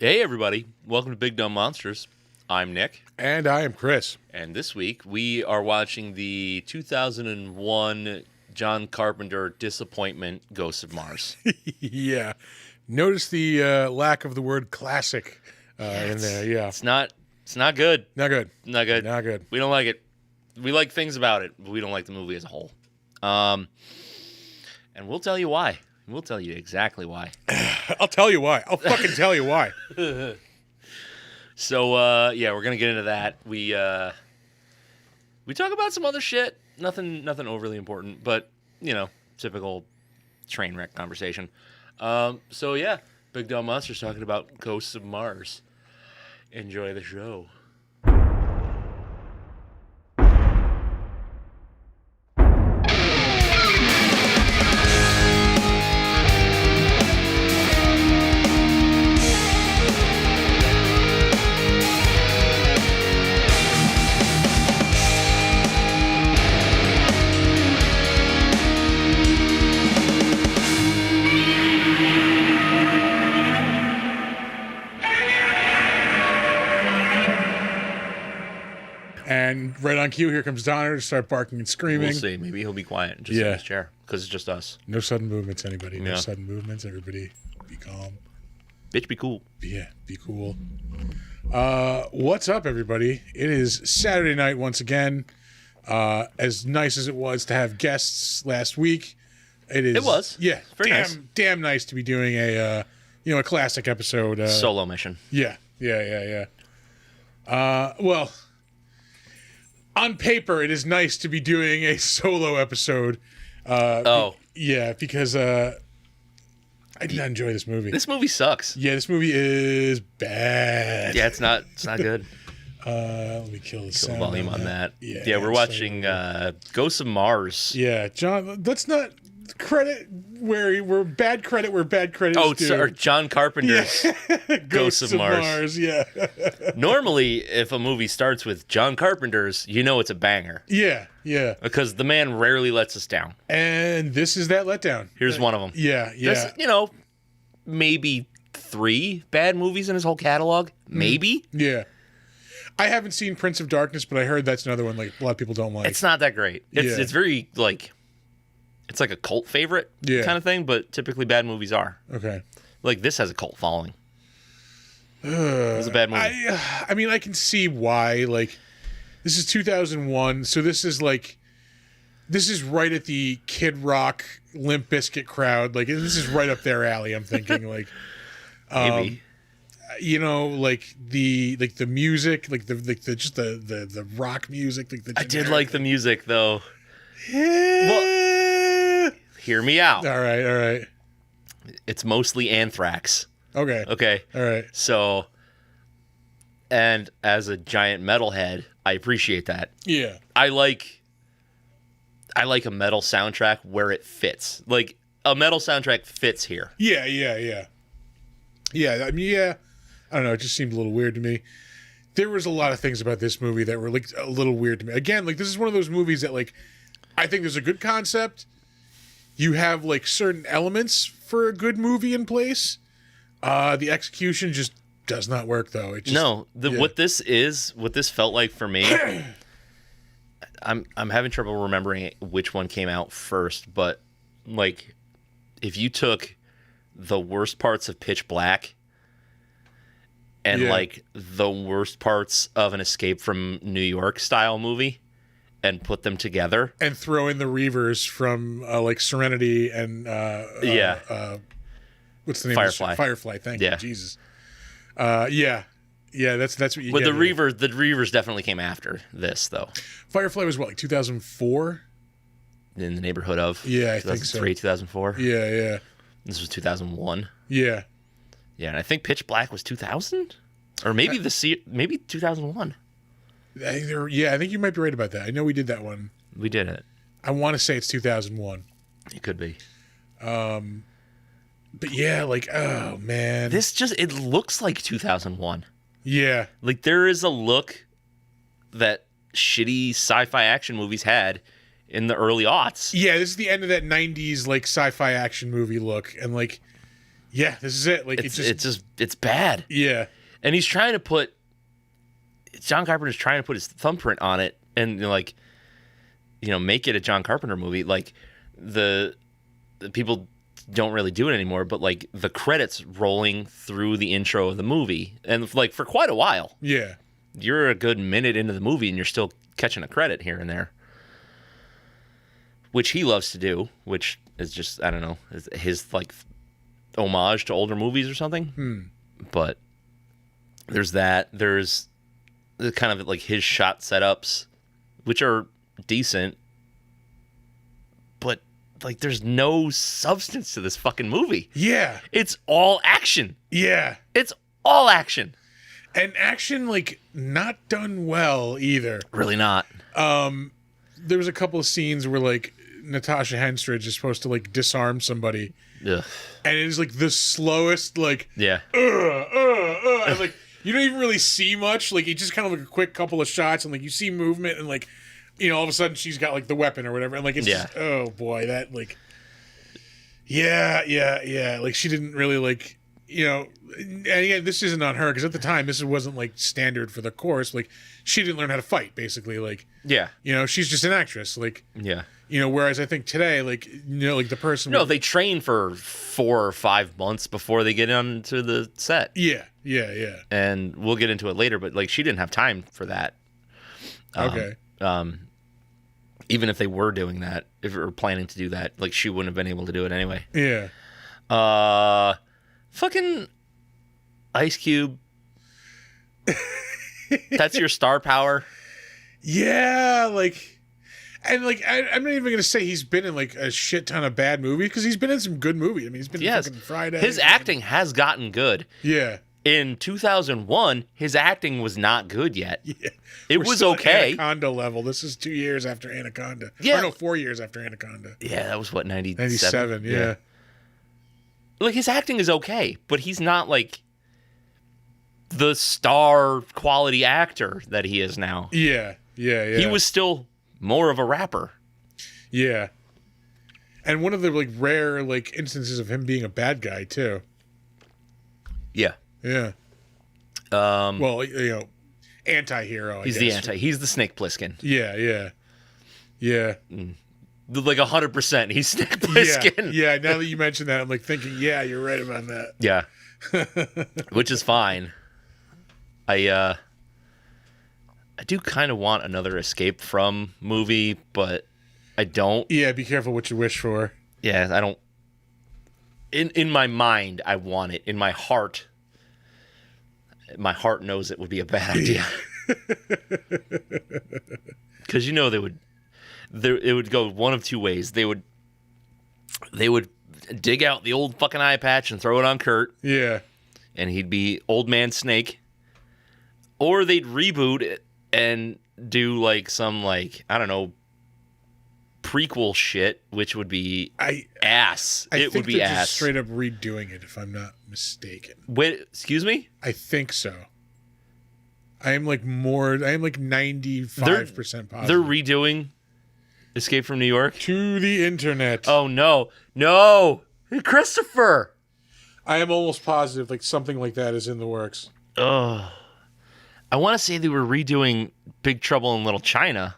Hey, everybody. Welcome to Big Dumb Monsters. I'm Nick. And I am Chris. And this week, we are watching the 2001 John Carpenter disappointment, Ghosts of Mars. Yeah. Notice the lack of the word classic in there. Yeah. It's not good. Not good. Not good. Not good. We don't like it. We like things about it, but we don't like the movie as a whole. And we'll tell you why. We'll tell you exactly why. I'll tell you why. I'll fucking tell you why. So, yeah, we're going to get into that. We talk about some other shit. Nothing overly important, but, you know, typical train wreck conversation. So, yeah, Big Dumb Monsters talking about Ghosts of Mars. Enjoy the show. And right on cue, here comes Donner to start barking and screaming. We'll see. Maybe he'll be quiet and just sit in his chair, because it's just us. No sudden movements, anybody. No Yeah. sudden movements. Everybody be calm. Bitch, be cool. Yeah, be cool. What's up, everybody? It is Saturday night once again. As nice as it was to have guests last week, it was. Yeah, very nice. Damn nice to be doing a classic episode. Solo mission. Yeah. Well, on paper, it is nice to be doing a solo episode. Yeah, because I did not enjoy this movie. This movie sucks. Yeah, this movie is bad. Yeah, it's not good. Let me kill the Kill sound volume on that. Yeah, we're watching Ghosts of Mars. Yeah, John, let's not credit where bad credit is due. Sorry, John Carpenter's Ghosts of Mars. Yeah. Normally, if a movie starts with John Carpenter's, you know it's a banger. Yeah. Because the man rarely lets us down. And this is that letdown. Here's one of them. Yeah. There's, maybe 3 bad movies in his whole catalog. Maybe. Yeah. I haven't seen Prince of Darkness, but I heard that's another one like a lot of people don't like. It's not that great. It's very like, it's like a cult favorite kind of thing, but typically bad movies are. Okay. Like this has a cult following. It was a bad movie. I mean, I can see why. Like, this is 2001, so this is right at the Kid Rock, Limp Bizkit crowd. Like, this is right up their alley. I'm thinking, like, Maybe. Like the music, like the rock music. Like I did like the music though. Well, hear me out. All right. It's mostly Anthrax. Okay. All right. So, and as a giant metalhead, I appreciate that. Yeah. I like a metal soundtrack where it fits. Like a metal soundtrack fits here. Yeah. I mean, yeah. I don't know. It just seemed a little weird to me. There was a lot of things about this movie that were like a little weird to me. Again, like this is one of those movies that like I think there's a good concept. You have like certain elements for a good movie in place. The execution just does not work though. It just, what this felt like for me. I'm having trouble remembering which one came out first, but like if you took the worst parts of Pitch Black and like the worst parts of an Escape from New York style movie and put them together and throw in the Reavers from like Serenity and what's the name? Firefly. Firefly. Thank you, Jesus. That's what you. But get the Reavers definitely came after this though. Firefly was what, like 2004? In the neighborhood of I think so. 2004. Yeah. This was 2001. Yeah. Yeah, and I think Pitch Black was 2000, or maybe maybe 2001. I think you might be right about that. I know we did that one. We did it. I want to say it's 2001. It could be. But yeah, like, oh man, it looks like 2001. Yeah, like there is a look that shitty sci-fi action movies had in the early aughts. Yeah, this is the end of that 90s like sci-fi action movie look, and like Yeah, this is it. Like it's bad. Yeah. And he's trying to put John Carpenter's trying to put his thumbprint on it and like, make it a John Carpenter movie. Like the people don't really do it anymore, but like the credits rolling through the intro of the movie, and like for quite a while. Yeah. You're a good minute into the movie and you're still catching a credit here and there, which he loves to do, which is just, I don't know, his like homage to older movies or something. But there's that. There's the kind of like his shot setups, which are decent, but like there's no substance to this fucking movie. Yeah. It's all action. Yeah. It's all action. And action, like, not done well either. Really not. There was a couple of scenes where, like, Natasha Henstridge is supposed to, like, disarm somebody. Ugh. And it is, like, the slowest, like, Yeah. And, like, you don't even really see much. Like, it's just kind of like a quick couple of shots, and, like, you see movement, and, like, all of a sudden she's got, like, the weapon or whatever. And, like, it's just, oh, boy, that, like, yeah. Like, she didn't really, like, and again, this isn't on her, because at the time, this wasn't, like, standard for the course. Like, she didn't learn how to fight, basically. Like, yeah. She's just an actress. Like, yeah. Whereas I think today, like, like the person... No, they train for 4 or 5 months before they get onto the set. Yeah. And we'll get into it later, but, like, she didn't have time for that. Okay. Even if they were doing that, if they were planning to do that, like, she wouldn't have been able to do it anyway. Yeah. Fucking Ice Cube. That's your star power. Yeah, like, and like, I'm not even gonna say he's been in like a shit ton of bad movies, because he's been in some good movies. I mean, he's been in fucking Friday. His acting has gotten good. Yeah. In 2001, his acting was not good yet. Yeah. It was okay. Anaconda level. This is 2 years after Anaconda. Yeah. Or no, 4 years after Anaconda. Yeah, that was what, 97? 97, yeah. Like, his acting is okay, but he's not like the star quality actor that he is now. Yeah. He was still more of a rapper. Yeah. And one of the like rare like instances of him being a bad guy too. Yeah. Yeah. Well, anti-hero. He's the anti. He's the Snake Plissken. Yeah. Like 100%. He's Snake Plissken. Yeah. Now that you mention that, I'm like thinking, yeah, you're right about that. Yeah. Which is fine. I do kind of want another Escape From movie, but I don't. Yeah, be careful what you wish for. Yeah, I don't. In my mind, I want it. In my heart knows it would be a bad idea. Because it would go one of two ways. They would dig out the old fucking eye patch and throw it on Kurt. Yeah. And he'd be Old Man Snake. Or they'd reboot it and do like some like, I don't know, prequel shit, which would be ass. It would be ass. Just straight up redoing it, if I'm not mistaken. Wait, excuse me? I think so. I am like 95% positive. They're redoing Escape from New York? To the internet. Oh, no. No! Christopher! I am almost positive like something like that is in the works. Ugh. I want to say they were redoing Big Trouble in Little China.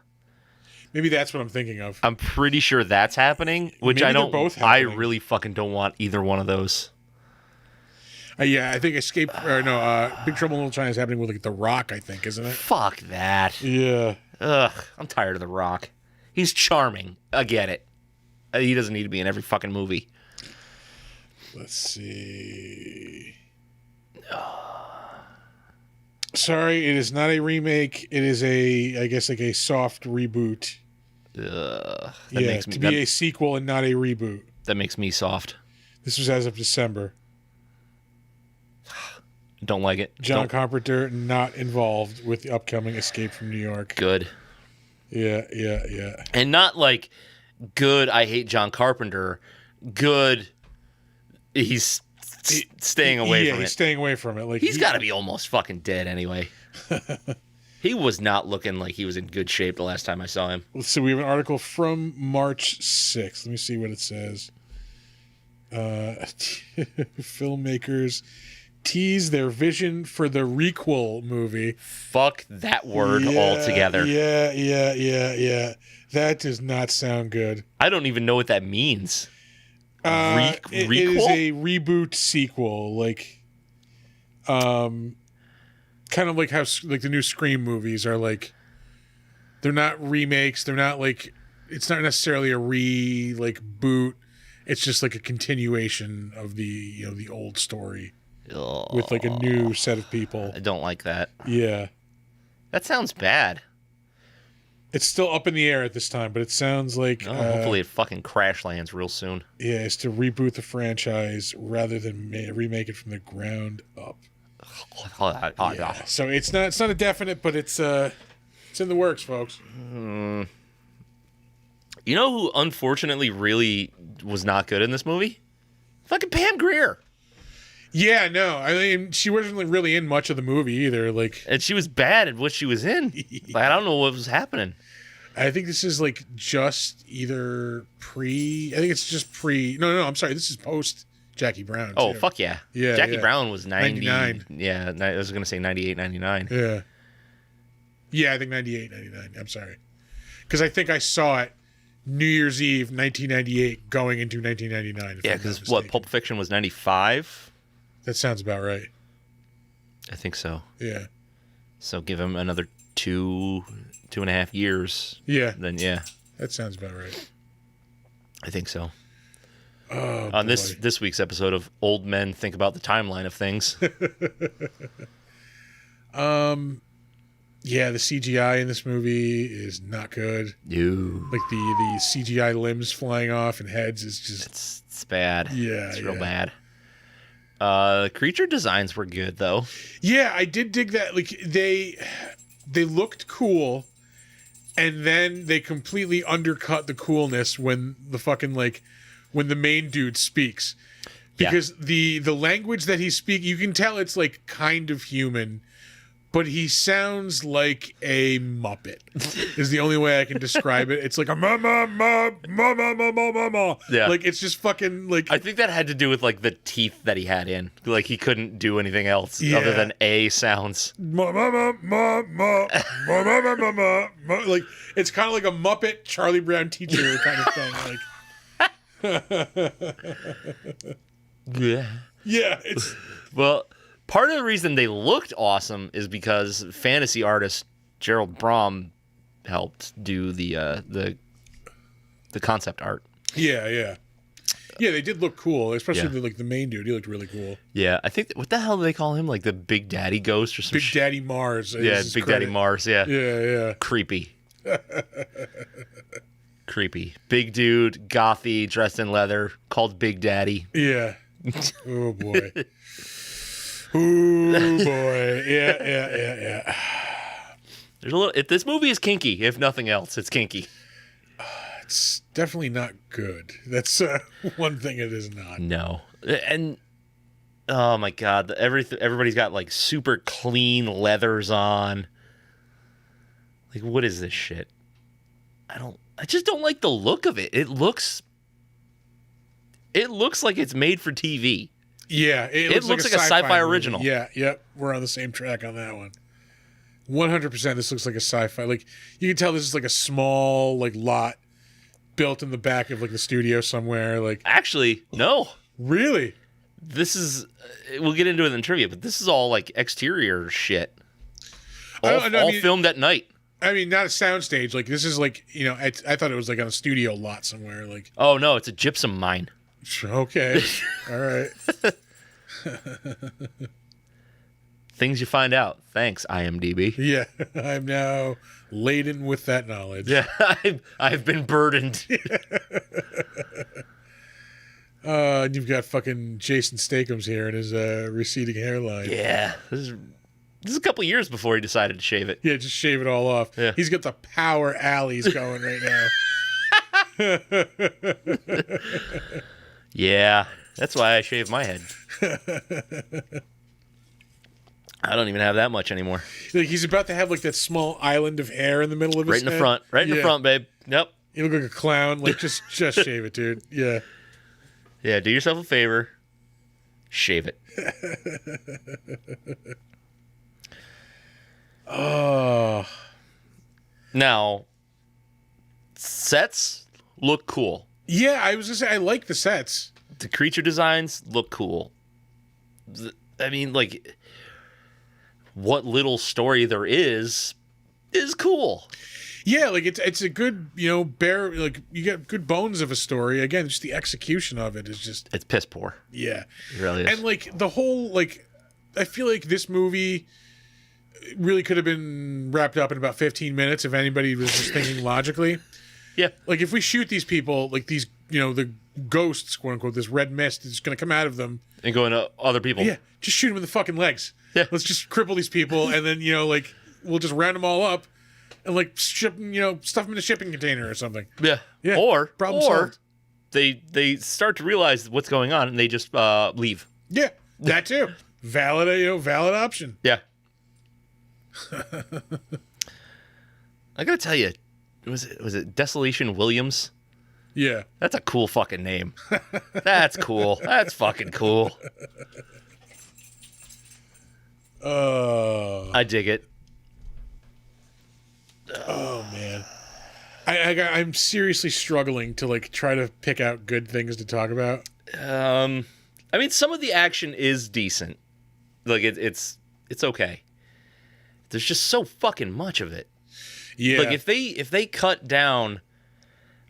Maybe that's what I'm thinking of. I'm pretty sure that's happening, which Maybe I don't. Both I happening. really fucking don't want either one of those. Yeah, I think Big Trouble in Little China is happening with like The Rock, I think, isn't it? Fuck that. Yeah. Ugh, I'm tired of The Rock. He's charming. I get it. He doesn't need to be in every fucking movie. Let's see. Sorry, it is not a remake. It is I guess, like a soft reboot. Makes me, to be a sequel and not a reboot. That makes me soft. This was as of December. Don't like it. John Carpenter not involved with the upcoming Escape from New York. Good. Yeah. And not like good, I hate John Carpenter. Good, he's staying away from it. Yeah, he's staying away from it. Like he's got to be almost fucking dead anyway. He was not looking like he was in good shape the last time I saw him. So we have an article from March 6th. Let me see what it says. Filmmakers tease their vision for the requel movie. Fuck that word altogether. Yeah. That does not sound good. I don't even know what that means. It is a reboot sequel, like, kind of like how like the new Scream movies are like. They're not remakes. They're not like. It's not necessarily a boot. It's just like a continuation of the the old story with like a new set of people. I don't like that. Yeah, that sounds bad. It's still up in the air at this time, but it sounds like hopefully it fucking crash lands real soon. Yeah, it's to reboot the franchise rather than remake it from the ground up. Yeah. So it's not a definite, but it's in the works, folks. You know who unfortunately really was not good in this movie? Fucking Pam Grier. Yeah, no. I mean, she wasn't really in much of the movie either. Like, and she was bad at what she was in. I don't know what was happening. I think this is like just either pre. I think it's just pre. No. I'm sorry. This is post Jackie Brown. Oh, fuck yeah. Yeah. Jackie Brown was 99. Yeah, I was going to say 98, 99. Yeah. Yeah, I think 98, 99. I'm sorry. Because I think I saw it New Year's Eve, 1998, going into 1999. Yeah, because Pulp Fiction was 95? That sounds about right. I think so. Yeah. So give him another 2.5 years. Yeah. Then yeah. That sounds about right. I think so. Oh, on this week's episode of Old Men Think About the Timeline of Things. Yeah, the CGI in this movie is not good. No. Like the CGI limbs flying off and heads is just it's bad. Yeah. It's real bad. Creature designs were good though. Yeah, I did dig that. Like they looked cool, and then they completely undercut the coolness when when the main dude speaks. Because the language that he speaks, you can tell it's like kind of human, but he sounds like a Muppet. Is the only way I can describe it. It's like a ma. Yeah. Like it's just fucking like. I think that had to do with like the teeth that he had in. Like he couldn't do anything else other than A sounds. Like it's kind of like a Muppet Charlie Brown teacher kind of thing. Like. Yeah. Yeah. It's. Well. Part of the reason they looked awesome is because fantasy artist Gerald Brom helped do the concept art. Yeah. They did look cool, especially the main dude. He looked really cool. Yeah, I think what the hell do they call him? Like the Big Daddy Ghost or some Big Daddy Mars. Yeah, Big Daddy Mars. Yeah. Yeah. Creepy. Creepy. Big dude, gothy, dressed in leather, called Big Daddy. Yeah. Oh boy. Ooh boy, yeah. There's a little. If this movie is kinky, if nothing else, it's kinky. It's definitely not good. That's one thing it is not. No, and oh my god, everybody's got like super clean leathers on. Like, what is this shit? I just don't like the look of it. It looks like it's made for TV. Yeah, it looks like a sci-fi original. Yeah, yep. We're on the same track on that one. 100% this looks like a sci-fi. Like, you can tell this is like a small like lot built in the back of like the studio somewhere. Like, actually, no. Really? This is we'll get into it in trivia, but this is all like exterior shit. All filmed at night. I mean, not a soundstage. Like, this is like, I thought it was like on a studio lot somewhere. Like, oh no, it's a gypsum mine. Okay. All right. Things you find out. Thanks, IMDb. Yeah, I'm now laden with that knowledge. Yeah, I've been burdened. You've got fucking Jason Statham's here and his receding hairline. Yeah, this is a couple years before he decided to shave it. Yeah, just shave it all off. Yeah. He's got the power alleys going right now. Yeah, that's why I shave my head. I don't even have that much anymore. Like, he's about to have like that small island of hair in the middle of his head. Right in the front, babe. Yep. You look like a clown. Like, just shave it, dude. Yeah. Yeah, do yourself a favor. Shave it. Oh. Now, sets look cool. Yeah, I was going to say, I like the sets. The creature designs look cool. I mean, like, what little story there is cool. Yeah, like it's a good, bare, like you get good bones of a story. Again, just the execution of it is just, It's piss poor. yeah. It really is. And like the whole, like, I feel like this movie really could have been wrapped up in about 15 minutes if anybody was just thinking logically. Yeah. Like if we shoot these people, like these, the ghosts, quote unquote, this red mist is going to come out of them. And going to other people. Yeah, just shoot them in the fucking legs. Yeah. Let's just cripple these people, and then like we'll just round them all up, and like ship, stuff them in a shipping container or something. Yeah. Yeah. Or Problem solved. they start to realize what's going on and they just leave. Yeah, that too. Valid, valid option. Yeah. I gotta tell you, was it Desolation Williams? Yeah. That's a cool fucking name. That's cool. That's fucking cool. I dig it. Oh man, I'm seriously struggling to like try to pick out good things to talk about. I mean, some of the action is decent. Like it's okay. There's just so fucking much of it. Yeah. Like if they cut down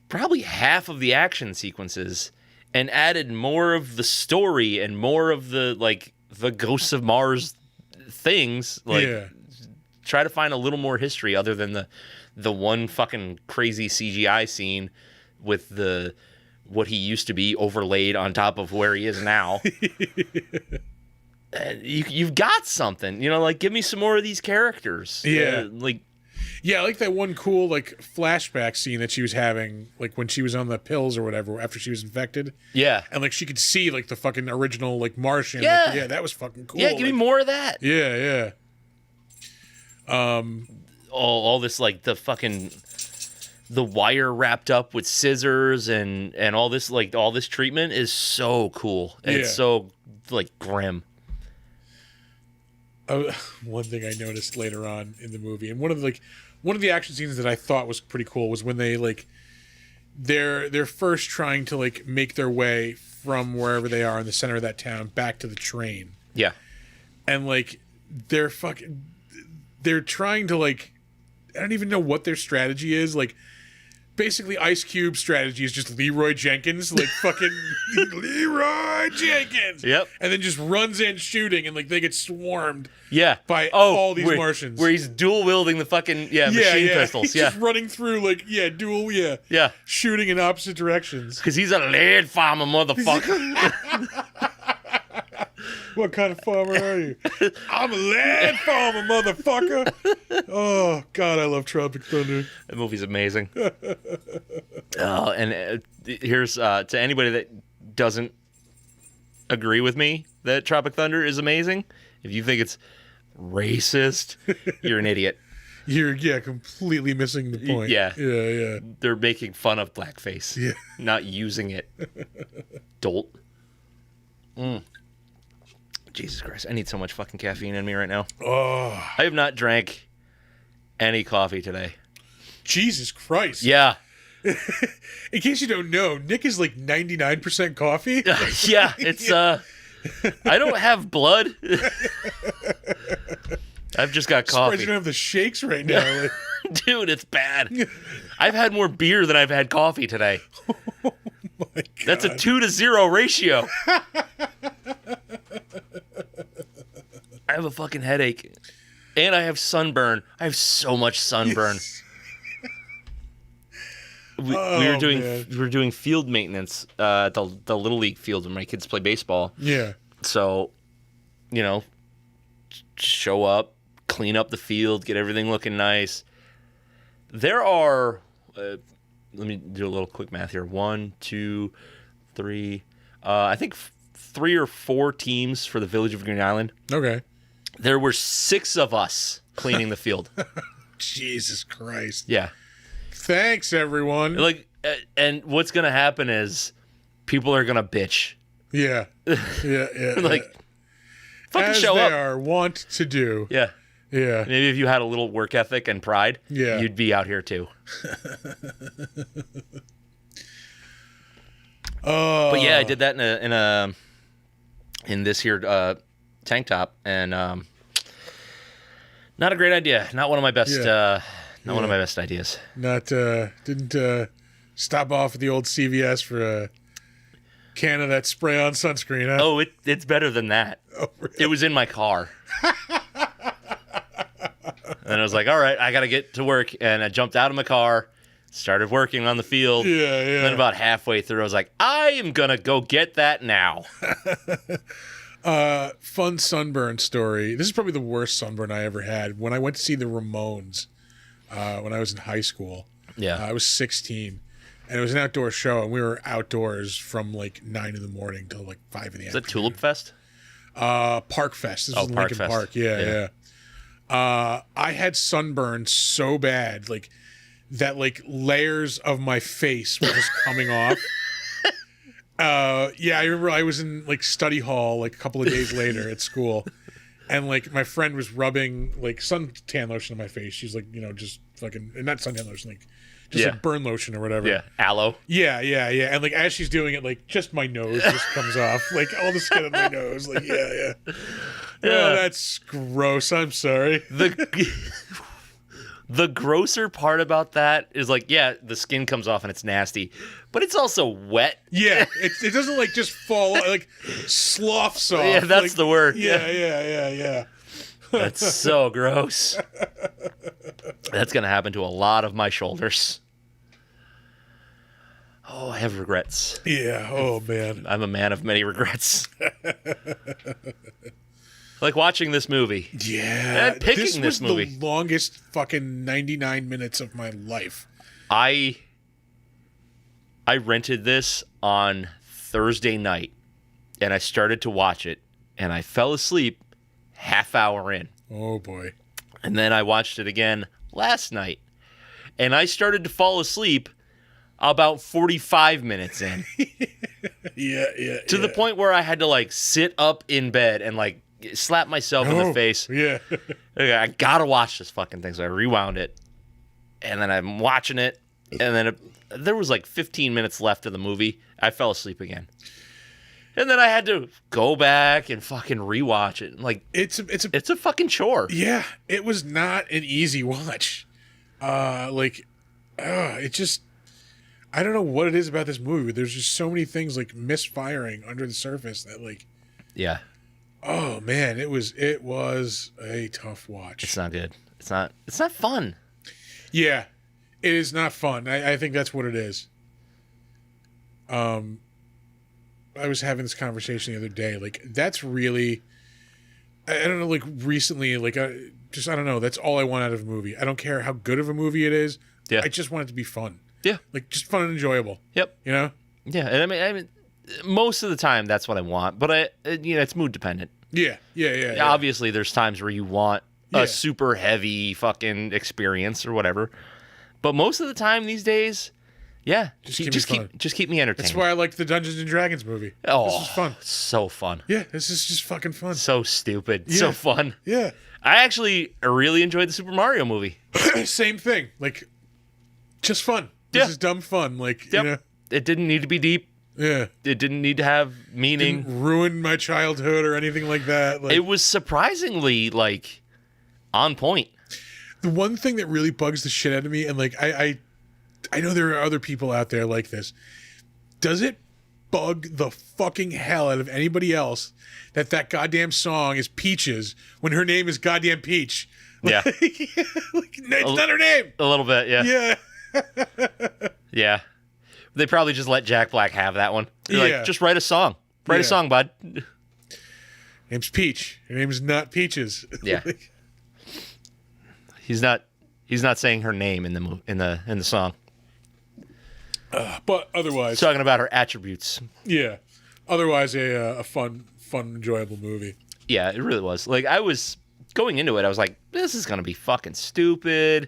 probably half of the action sequences and added more of the story and more of the Ghosts of Mars things, try to find a little more history other than the one fucking crazy CGI scene with what he used to be overlaid on top of where he is now. You've got something, like give me some more of these characters. Yeah. Yeah, I like that one cool like flashback scene that she was having, like when she was on the pills or whatever after she was infected. Yeah. And like she could see like the fucking original like Martian. Yeah. Like, yeah, that was fucking cool. Yeah, give me more of that. Yeah, yeah. All this like the wire wrapped up with scissors and all this treatment is so cool. And it's so like grim. One thing I noticed later on in the movie, and one of the action scenes that I thought was pretty cool was when they like they're first trying to like make their way from wherever they are in the center of that town back to the train. Yeah. And like they're trying to like, I don't even know what their strategy is. Like basically Ice Cube's strategy is just Leroy Jenkins, like fucking Leroy Jenkins. Yep. And then just runs in shooting and like they get swarmed. Yeah. By all these Martians. Where he's dual wielding the fucking machine pistols. He's just running through like dual shooting in opposite directions. Because he's a lead farmer, motherfucker. What kind of farmer are you? I'm a land farmer, motherfucker. Oh, God, I love Tropic Thunder. That movie's amazing. And here's to anybody that doesn't agree with me that Tropic Thunder is amazing. If you think it's racist, you're an idiot. You're, completely missing the point. Yeah. Yeah. They're making fun of blackface. Yeah. Not using it. Dolt. Jesus Christ, I need so much fucking caffeine in me right now. Oh. I have not drank any coffee today. Jesus Christ. Yeah. In case you don't know, Nick is like 99% coffee. Yeah, it's I don't have blood. I've just got coffee. You don't have the shakes right now. Dude, it's bad. I've had more beer than I've had coffee today. Oh my God. That's a 2-to-0 ratio. I have a fucking headache. And I have sunburn. I have so much sunburn. We were doing field maintenance at the Little League field when my kids play baseball. Yeah. So, show up, clean up the field, get everything looking nice. There are, let me do a little quick math here. 1, 2, 3, I think 3 or 4 teams for the Village of Green Island. Okay. There were 6 of us cleaning the field. Jesus Christ. Yeah. Thanks, everyone. And what's going to happen is people are gonna bitch. Yeah. Like, fucking as show they up. are wont to do. Yeah. Yeah. Maybe if you had a little work ethic and pride, you'd be out here too. But yeah, I did that in this here tank top, and not a great idea. Not one of my best. One of my best ideas. Didn't stop off at the old CVS for a can of that spray-on sunscreen, huh? Oh, it's better than that. Oh, really? It was in my car. And I was like, all right, I got to get to work. And I jumped out of my car, started working on the field. Yeah. And then about halfway through, I was like, I am going to go get that now. Fun sunburn story. This is probably the worst sunburn I ever had. When I went to see the Ramones when I was in high school. Yeah. I was 16. And it was an outdoor show, and we were outdoors from like 9 in the morning till like 5 in the afternoon. Is that Tulip Fest? Park Fest. This was in Lincoln Park. Yeah. I had sunburn so bad, like that, like layers of my face were just coming off. I remember I was in like study hall like a couple of days later at school, and like my friend was rubbing like suntan lotion on my face. She's like, just fucking, not suntan lotion, like just like burn lotion or whatever. Yeah, aloe. Yeah. And like as she's doing it, like just my nose just comes off, like all the skin on my nose. Like yeah. Oh, that's gross. I'm sorry. The grosser part about that is like, yeah, the skin comes off and it's nasty, but it's also wet. Yeah, it doesn't like just fall, like sloughs off. Yeah, that's like, the word. Yeah. That's so gross. That's going to happen to a lot of my shoulders. Oh, I have regrets. Yeah, oh man. I'm a man of many regrets. Like watching this movie. Yeah. And picking this movie. The longest fucking 99 minutes of my life. I rented this on Thursday night, and I started to watch it, and I fell asleep half hour in. Oh, boy. And then I watched it again last night, and I started to fall asleep about 45 minutes in. Yeah. To the point where I had to, like, sit up in bed and, like, slap myself in the face. Yeah. Okay, I gotta watch this fucking thing. So I rewound it, and then I'm watching it, and then there was like 15 minutes left of the movie. I fell asleep again, and then I had to go back and fucking rewatch it. Like it's a fucking chore. Yeah, it was not an easy watch. It just, I don't know what it is about this movie. There's just so many things like misfiring under the surface that like. Yeah. Oh man, it was a tough watch. It's not good. It's not fun. Yeah, it is not fun. I think that's what it is. I was having this conversation the other day. Like that's really, I don't know. Like recently, like I don't know. That's all I want out of a movie. I don't care how good of a movie it is. Yeah. I just want it to be fun. Yeah. Like just fun and enjoyable. Yep. You know. Yeah, and I mean, most of the time that's what I want, but it's mood dependent. Yeah. Obviously, there's times where you want a super heavy fucking experience or whatever, but most of the time these days, just keep me entertained. That's why I liked the Dungeons and Dragons movie. Oh, this is fun. So fun. Yeah, this is just fucking fun. So stupid. So fun. Yeah. I actually really enjoyed the Super Mario movie. Same thing. Like, just fun. This is dumb fun. Like, you know. It didn't need to be deep. Yeah. It didn't need to have meaning. Didn't ruin my childhood or anything like that. Like, it was surprisingly, like, on point. The one thing that really bugs the shit out of me, and, like, I know there are other people out there like this. Does it bug the fucking hell out of anybody else that goddamn song is Peaches when her name is goddamn Peach? Yeah. Like, it's not her name. A little bit, yeah. Yeah. Yeah. They probably just let Jack Black have that one. They're like, just write a song. Write a song, bud. Name's Peach. Her name is not Peaches. Yeah. He's not saying her name in the song. But otherwise, talking about her attributes. Yeah. Otherwise, a fun, enjoyable movie. Yeah, it really was. Like I was going into it, I was like, this is gonna be fucking stupid.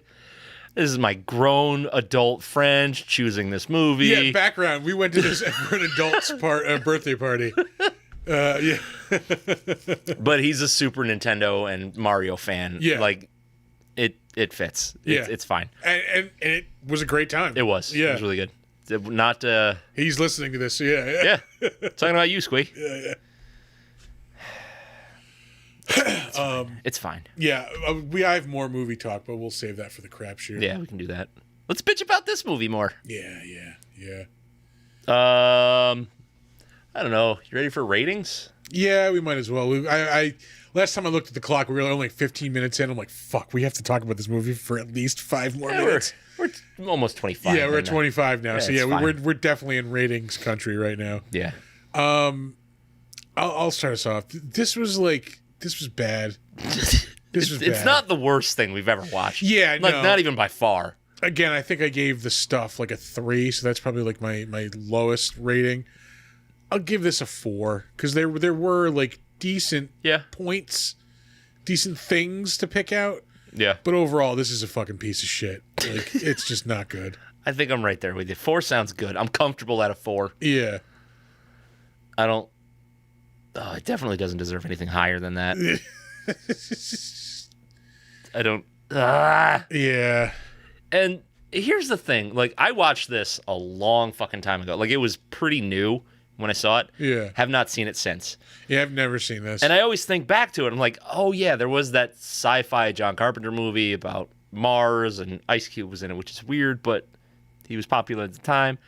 This is my grown adult friend choosing this movie. Yeah, background. We went to this for an adult's birthday party. Yeah. But he's a Super Nintendo and Mario fan. Yeah. Like, it fits. It's fine. And it was a great time. It was. Yeah. It was really good. Not, He's listening to this, so yeah. yeah. Talking about you, Squeak. Yeah. It's fine. Yeah, I have more movie talk, but we'll save that for the crapshoot. Yeah, we can do that. Let's bitch about this movie more. Yeah. I don't know. You ready for ratings? Yeah, we might as well. I last time I looked at the clock, we were only like 15 minutes in. I'm like, fuck, we have to talk about this movie for at least 5 more minutes. We're almost 25. Yeah, we're at 25 now. So yeah, it's fine. we're definitely in ratings country right now. Yeah. I'll start us off. This was bad. It's not the worst thing we've ever watched. Yeah, like no. not even by far. Again, I think I gave the stuff like a 3, so that's probably like my lowest rating. I'll give this a 4 because there were like decent points, decent things to pick out. Yeah. But overall, this is a fucking piece of shit. Like, it's just not good. I think I'm right there with you. 4 sounds good. I'm comfortable at a 4. Yeah. I don't. Oh, it definitely doesn't deserve anything higher than that. I don't. Yeah. And here's the thing. Like, I watched this a long fucking time ago. Like, it was pretty new when I saw it. Yeah. Have not seen it since. Yeah, I've never seen this. And I always think back to it. I'm like, oh, yeah, there was that sci-fi John Carpenter movie about Mars, and Ice Cube was in it, which is weird, but he was popular at the time.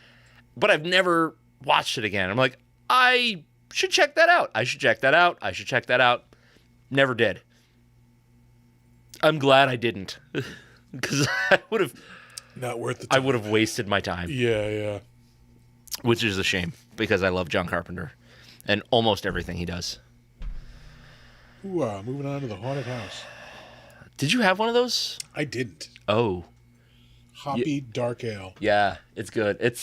But I've never watched it again. I'm like, I should check that out. I should check that out. Never did. I'm glad I didn't. Because I would have... Not worth the time. I would have wasted my time. Yeah. Which is a shame, because I love John Carpenter. And almost everything he does. Ooh, moving on to the haunted house. Did you have one of those? I didn't. Oh. Hoppy dark ale. Yeah, it's good. It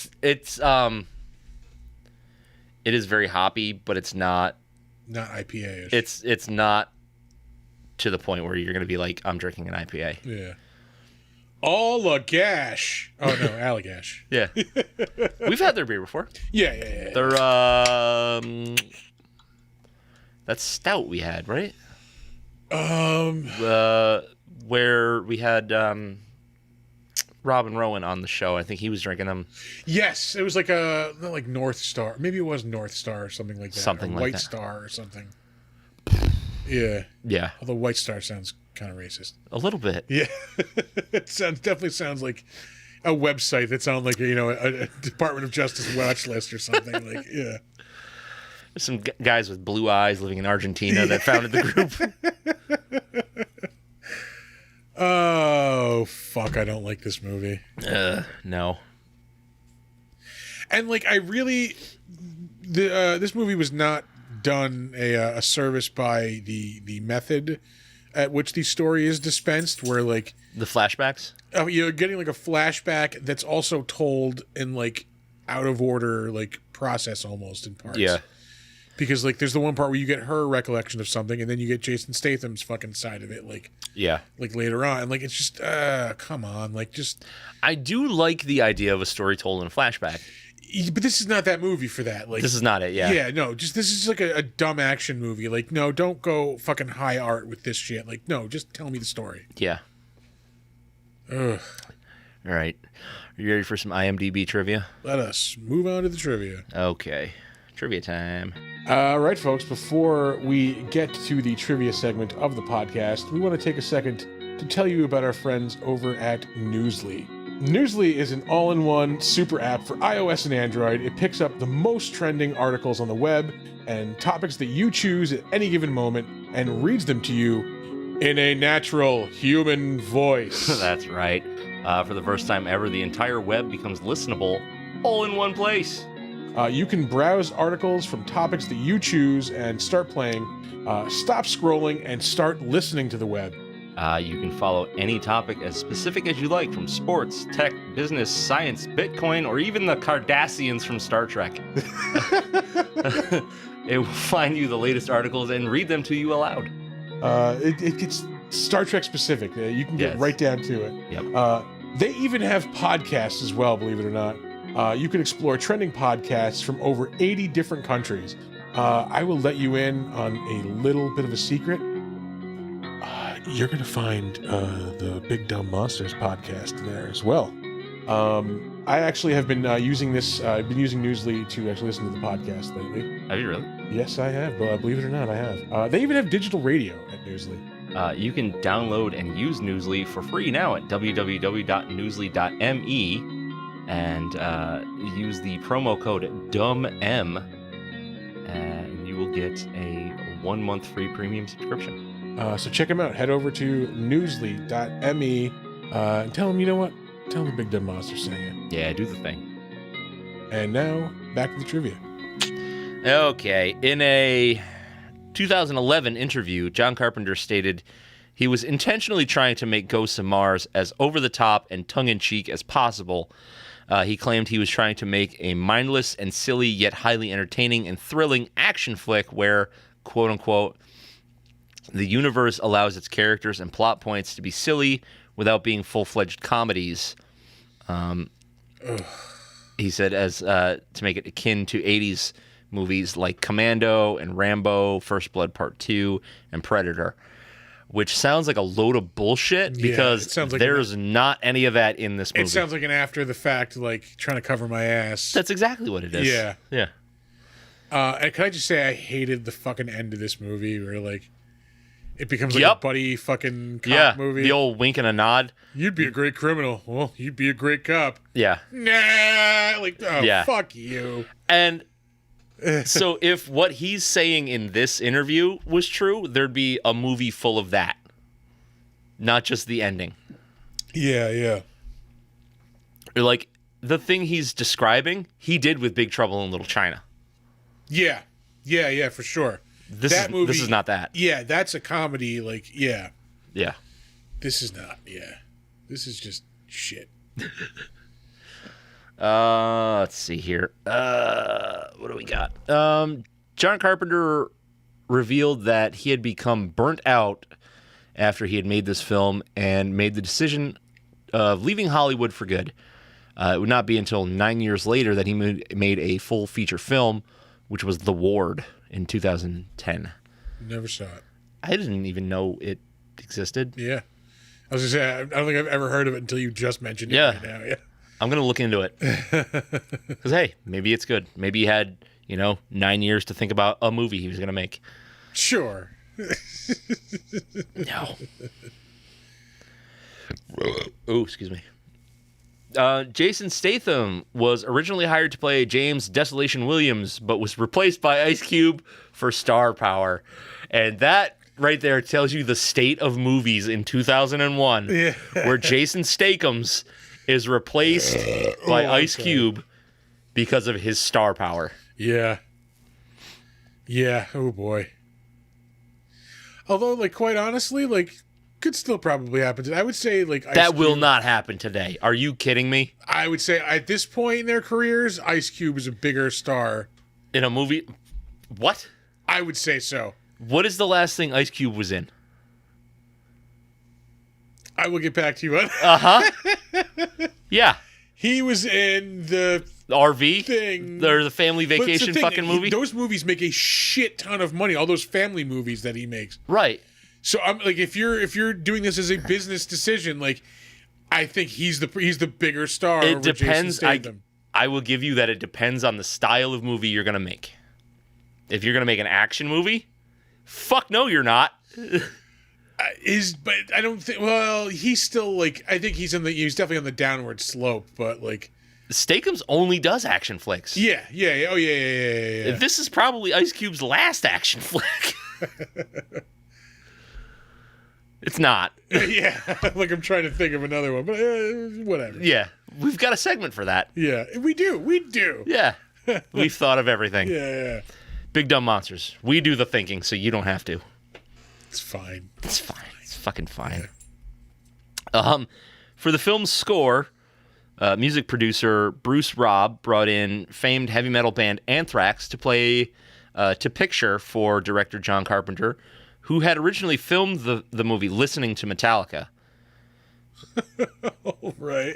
is very hoppy, but it's not IPA-ish. It's not to the point where you're going to be like, I'm drinking an IPA. Yeah. Allagash. Oh no, Allagash. Yeah. We've had their beer before. Yeah. They're that's stout we had, right? Where we had Robin Rowan on the show. I think he was drinking them. Yes, it was like not like North Star. Maybe it was North Star or something like that. Something or like White that. Star or something. Yeah. Yeah. Although White Star sounds kind of racist. A little bit. Yeah. It definitely sounds like a website that's on like a Department of Justice watch list or something. Like, yeah. There's some guys with blue eyes living in Argentina that founded the group. Oh, fuck. I don't like this movie. No. And like, I really, this movie was not done a service by the method at which the story is dispensed, where like The flashbacks? you're getting like a flashback that's also told in like out of order, like process almost in parts. Yeah. Because like there's the one part where you get her recollection of something, and then you get Jason Statham's fucking side of it, like later on. Like, it's just come on, like, just. I do like the idea of a story told in a flashback. But this is not that movie for that. Like, This is not it, yeah. Yeah, no, just this is like a dumb action movie. Like, no, don't go fucking high art with this shit. Like, no, just tell me the story. Yeah. Ugh. All right. Are you ready for some IMDb trivia? Let us move on to the trivia. Okay. Trivia time. All right, folks, before we get to the trivia segment of the podcast, we want to take a second to tell you about our friends over at Newsly. Newsly is an all-in-one super app for iOS and Android. It picks up the most trending articles on the web and topics that you choose at any given moment and reads them to you in a natural human voice. That's right. For the first time ever, the entire web becomes listenable all in one place. You can browse articles from topics that you choose and start playing, stop scrolling, and start listening to the web. You can follow any topic as specific as you like, from sports, tech, business, science, Bitcoin, or even the Cardassians from Star Trek. It will find you the latest articles and read them to you aloud. It gets Star Trek specific. You can get right down to it. Yep. They even have podcasts as well, believe it or not. You can explore trending podcasts from over 80 different countries. I will let you in on a little bit of a secret. You're going to find the Big Dumb Monsters podcast there as well. I actually have been using this. I've been using Newsly to actually listen to the podcast lately. Have you really? Yes, I have. Believe it or not, I have. They even have digital radio at Newsly. You can download and use Newsly for free now at www.newsly.me and use the promo code DUMBM and you will get a 1-month free premium subscription. So check them out. Head over to newsly.me and tell them, you know what? Tell them the Big Dumb Monster sent you. Yeah, do the thing. And now, back to the trivia. Okay. In a 2011 interview, John Carpenter stated he was intentionally trying to make Ghosts of Mars as over-the-top and tongue-in-cheek as possible. He claimed he was trying to make a mindless and silly yet highly entertaining and thrilling action flick where, quote-unquote, the universe allows its characters and plot points to be silly without being full-fledged comedies. He said as to make it akin to 80s movies like Commando and Rambo, First Blood Part 2, and Predator, which sounds like a load of bullshit because there's not any of that in this movie. It sounds like an after the fact, like trying to cover my ass. That's exactly what it is. Yeah. Yeah. And can I just say I hated the fucking end of this movie where like it becomes like a buddy fucking cop movie. The old wink and a nod. You'd be a great criminal. Well, you'd be a great cop. Yeah. Nah. Like, fuck you. And so if what he's saying in this interview was true, there'd be a movie full of that. Not just the ending. Yeah, yeah. Like, the thing he's describing, he did with Big Trouble in Little China. Yeah. Yeah, yeah, for sure. This is not that. Yeah, that's a comedy, like, yeah. Yeah. This is not, yeah. This is just shit. Let's see here. What do we got? John Carpenter revealed that he had become burnt out after he had made this film and made the decision of leaving Hollywood for good. It would not be until 9 years later that he made a full feature film, which was The Ward in 2010. Never saw it. I didn't even know it existed. Yeah. I was going to say, I don't think I've ever heard of it until you just mentioned it right now. Yeah. I'm going to look into it. Because, hey, maybe it's good. Maybe he had, 9 years to think about a movie he was going to make. Sure. No. Oh, excuse me. Jason Statham was originally hired to play James Desolation Williams, but was replaced by Ice Cube for star power. And that right there tells you the state of movies in 2001, where Jason Statham's is replaced by Ice Cube because of his star power. Yeah. Yeah. Oh, boy. Although, quite honestly, could still probably happen. I would say, Ice that will not happen today. Are you kidding me? I would say at this point in their careers, Ice Cube is a bigger star. In a movie? What? I would say so. What is the last thing Ice Cube was in? I will get back to you on. Yeah. He was in the RV thing. The family vacation fucking movie. Those movies make a shit ton of money. All those family movies that he makes. Right. So I'm if you're doing this as a business decision, I think he's the bigger star. It over depends. Jason Statham. I will give you that it depends on the style of movie you're gonna make. If you're gonna make an action movie, fuck no, you're not. But I don't think. Well, he's still I think he's definitely on the downward slope. But Statham's only does action flicks. Yeah. Oh yeah. This is probably Ice Cube's last action flick. It's not. Yeah, I'm trying to think of another one, but whatever. Yeah, we've got a segment for that. Yeah, we do. Yeah, we've thought of everything. Yeah. Big Dumb Monsters. We do the thinking, so you don't have to. It's fine. It's fine. It's fucking fine. Yeah. For the film's score, music producer Bruce Robb brought in famed heavy metal band Anthrax to play to picture for director John Carpenter, who had originally filmed the movie listening to Metallica. Right.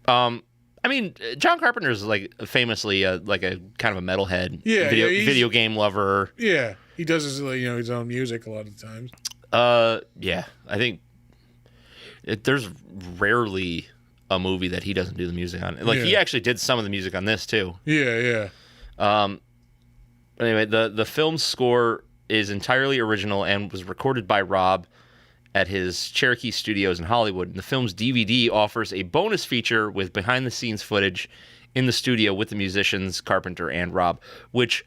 I mean, John Carpenter is like famously like a kind of a metalhead, video game lover. Yeah, he does his own music a lot of the times. Yeah, I think there's rarely a movie that he doesn't do the music on. Like he actually did some of the music on this too. Yeah. Anyway, the film's score is entirely original and was recorded by Rob at his Cherokee Studios in Hollywood. And the film's DVD offers a bonus feature with behind-the-scenes footage in the studio with the musicians Carpenter and Rob, which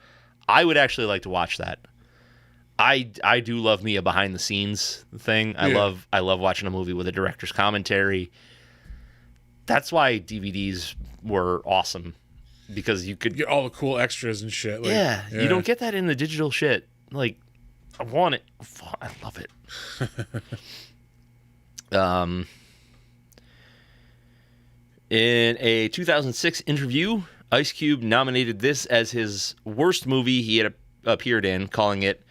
I would actually like to watch that. I do love me a behind-the-scenes thing. I love watching a movie with a director's commentary. That's why DVDs were awesome, because you could get all the cool extras and shit. Like, yeah, you don't get that in the digital shit. Like, I want it. I love it. In a 2006 interview, Ice Cube nominated this as his worst movie he had appeared in, calling it,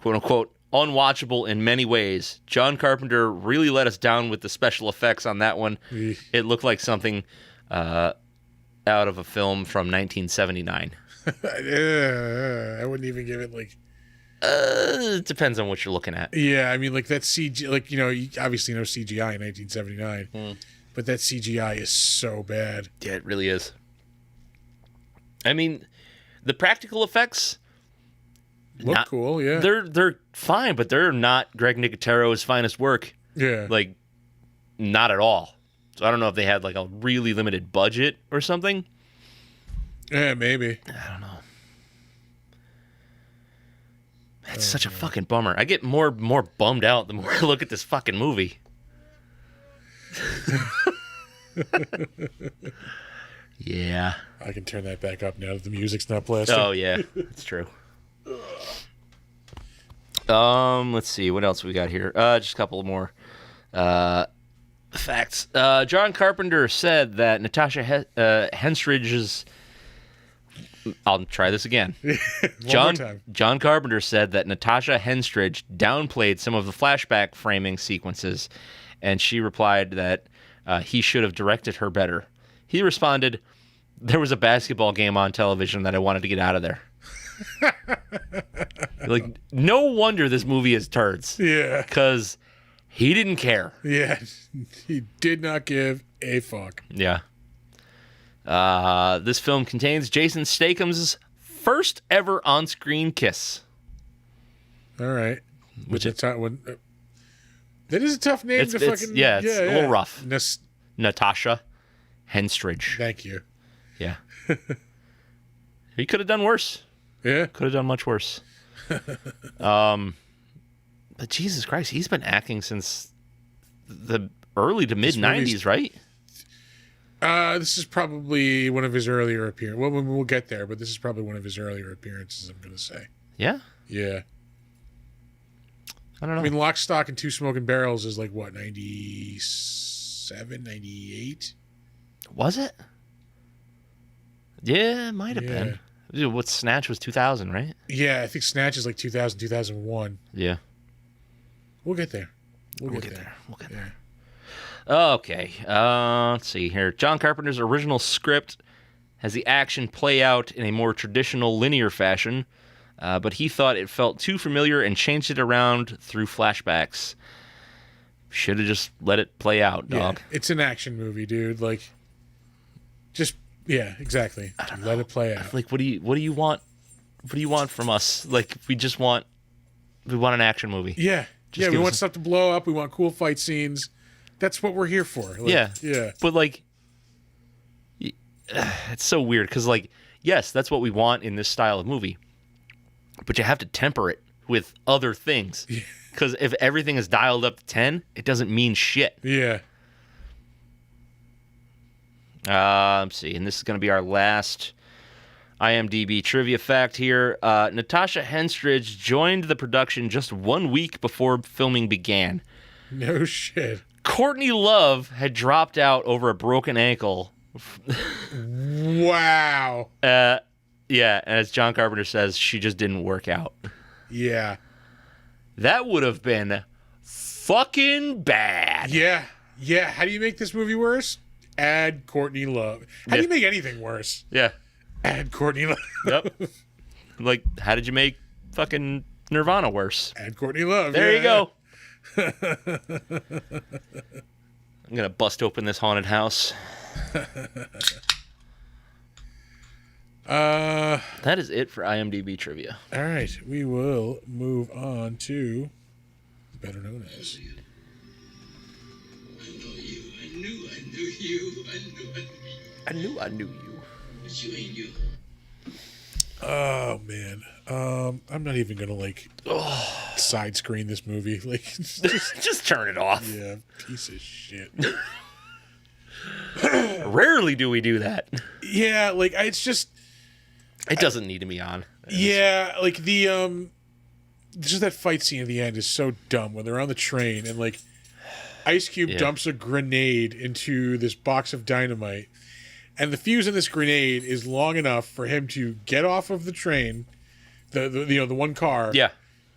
quote unquote, unwatchable in many ways. John Carpenter really let us down with the special effects on that one. It looked like something out of a film from 1979. I wouldn't even give it like... It depends on what you're looking at. Yeah, I mean, like that CG, like, you obviously no CGI in 1979, but that CGI is so bad. Yeah, it really is. I mean, the practical effects look cool. Yeah, they're fine, but they're not Greg Nicotero's finest work. Yeah, like not at all. So I don't know if they had like a really limited budget or something. Yeah, maybe. I don't know. That's such a fucking bummer. I get more bummed out the more I look at this fucking movie. Yeah. I can turn that back up now that the music's not blasting. Oh, yeah. That's true. Let's see. What else we got here? Just a couple more facts. John Carpenter said that Natasha Henstridge's... I'll try this again. John Carpenter said that Natasha Henstridge downplayed some of the flashback framing sequences, and she replied that he should have directed her better. He responded, "There was a basketball game on television that I wanted to get out of there." Like, no wonder this movie is turds. Yeah. Because he didn't care. Yeah. He did not give a fuck. Yeah. This film contains Jason Statham's first ever on-screen kiss. All right. That is a tough name to fucking... Yeah, it's a little rough. Natasha Henstridge. Thank you. Yeah. He could have done worse. Yeah. Could have done much worse. But Jesus Christ, he's been acting since the early to mid-90s, right? This is probably one of his earlier appearances. Well, we'll get there, but this is probably one of his earlier appearances, I'm going to say. Yeah? Yeah. I don't know. I mean, Lock, Stock, and Two Smoking Barrels is like, what, 97, 98? Was it? Yeah, it might have been. Dude, what, Snatch was 2000, right? Yeah, I think Snatch is like 2000, 2001. Yeah. We'll get there. We'll get there. Okay, let's see here. John Carpenter's original script has the action play out in a more traditional linear fashion, but he thought it felt too familiar and changed it around through flashbacks. Should have just let it play out, dog. Yeah, it's an action movie, dude. Like, just, yeah, exactly. I don't know. Let it play out. Like, what do you want? What do you want from us? Like, we want an action movie. Yeah, we want stuff to blow up. We want cool fight scenes. That's what we're here for. Like, yeah. But, like, it's so weird because, like, yes, that's what we want in this style of movie. But you have to temper it with other things. Because if everything is dialed up to 10, it doesn't mean shit. Yeah. Let's see. And this is going to be our last IMDb trivia fact here. Natasha Henstridge joined the production just 1 week before filming began. No shit. Courtney Love had dropped out over a broken ankle. Wow. Yeah, as John Carpenter says, she just didn't work out. Yeah. That would have been fucking bad. Yeah. Yeah, how do you make this movie worse? Add Courtney Love. How do you make anything worse? Yeah. Add Courtney Love. Yep. Like, how did you make fucking Nirvana worse? Add Courtney Love. There you go. I'm gonna bust open this haunted house. That is it for IMDb trivia. All right, we will move on to better known as. I knew you. But you ain't you. Oh man, I'm not even gonna side screen this movie. Like, Just turn it off. yeah, piece of shit. Rarely do we do that. Yeah, like it's just. It doesn't need to be on. Yeah, like the just that fight scene at the end is so dumb when they're on the train and like Ice Cube dumps a grenade into this box of dynamite, and the fuse in this grenade is long enough for him to get off of the train, the one car, Yeah.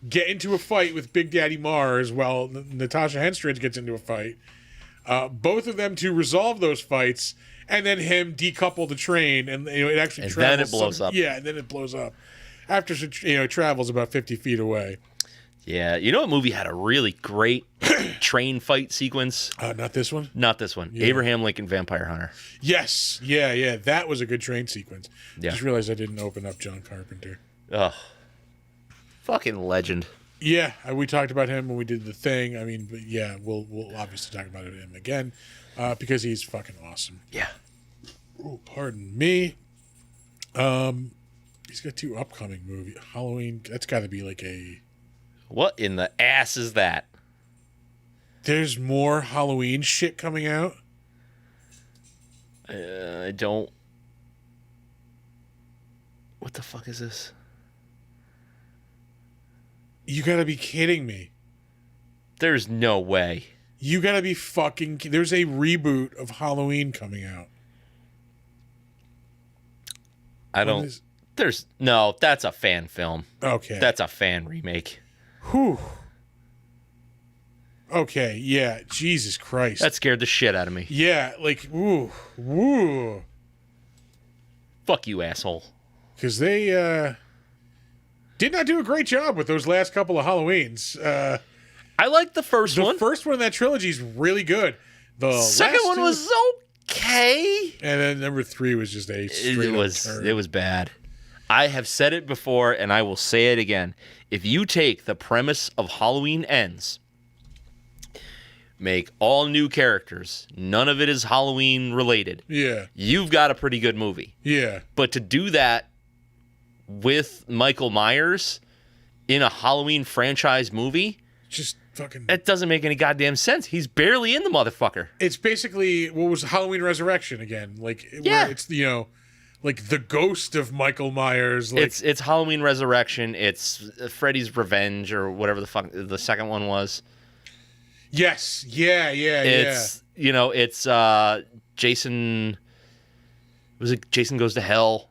get into a fight with Big Daddy Mars while Natasha Henstridge gets into a fight. Both of them to resolve those fights, and then him decouple the train, and it actually And travels. then it blows up. Yeah, and then it blows up after it travels about 50 feet away. Yeah. You know what movie had a really great train fight sequence? Not this one. Not this one. Yeah. Abraham Lincoln Vampire Hunter. Yes, yeah, that was a good train sequence. Yeah. Just realized I didn't open up John Carpenter. Ugh. Fucking legend. Yeah, we talked about him when we did the thing. I mean, but yeah, we'll obviously talk about him again because he's fucking awesome. Yeah. Oh, pardon me. He's got 2 upcoming movies. Halloween. That's got to be like a. What in the ass is that? There's more Halloween shit coming out. I don't. What the fuck is this? You got to be kidding me. There's no way. You got to be fucking. There's a reboot of Halloween coming out. I don't. There's no. That's a fan film. Okay. That's a fan remake. Whew. Okay, yeah. Jesus Christ. That scared the shit out of me. Yeah, like, woo. Fuck you, asshole. Because they did not do a great job with those last couple of Halloweens. I liked the first one. The first one in that trilogy is really good. The Second last one two- was okay. And then number 3 was just a straight It was bad. I have said it before, and I will say it again. If you take the premise of Halloween Ends, make all new characters, none of it is Halloween related, Yeah. you've got a pretty good movie. Yeah. But to do that with Michael Myers in a Halloween franchise movie, Just fucking. that doesn't make any goddamn sense. He's barely in the motherfucker. It's basically what was Halloween Resurrection again. Like, Yeah. where it's, like the ghost of Michael Myers. Like, It's Halloween Resurrection. It's Freddy's Revenge or whatever the fuck the second one was. yes. Yeah. It's it's Jason. Was it Jason Goes to Hell?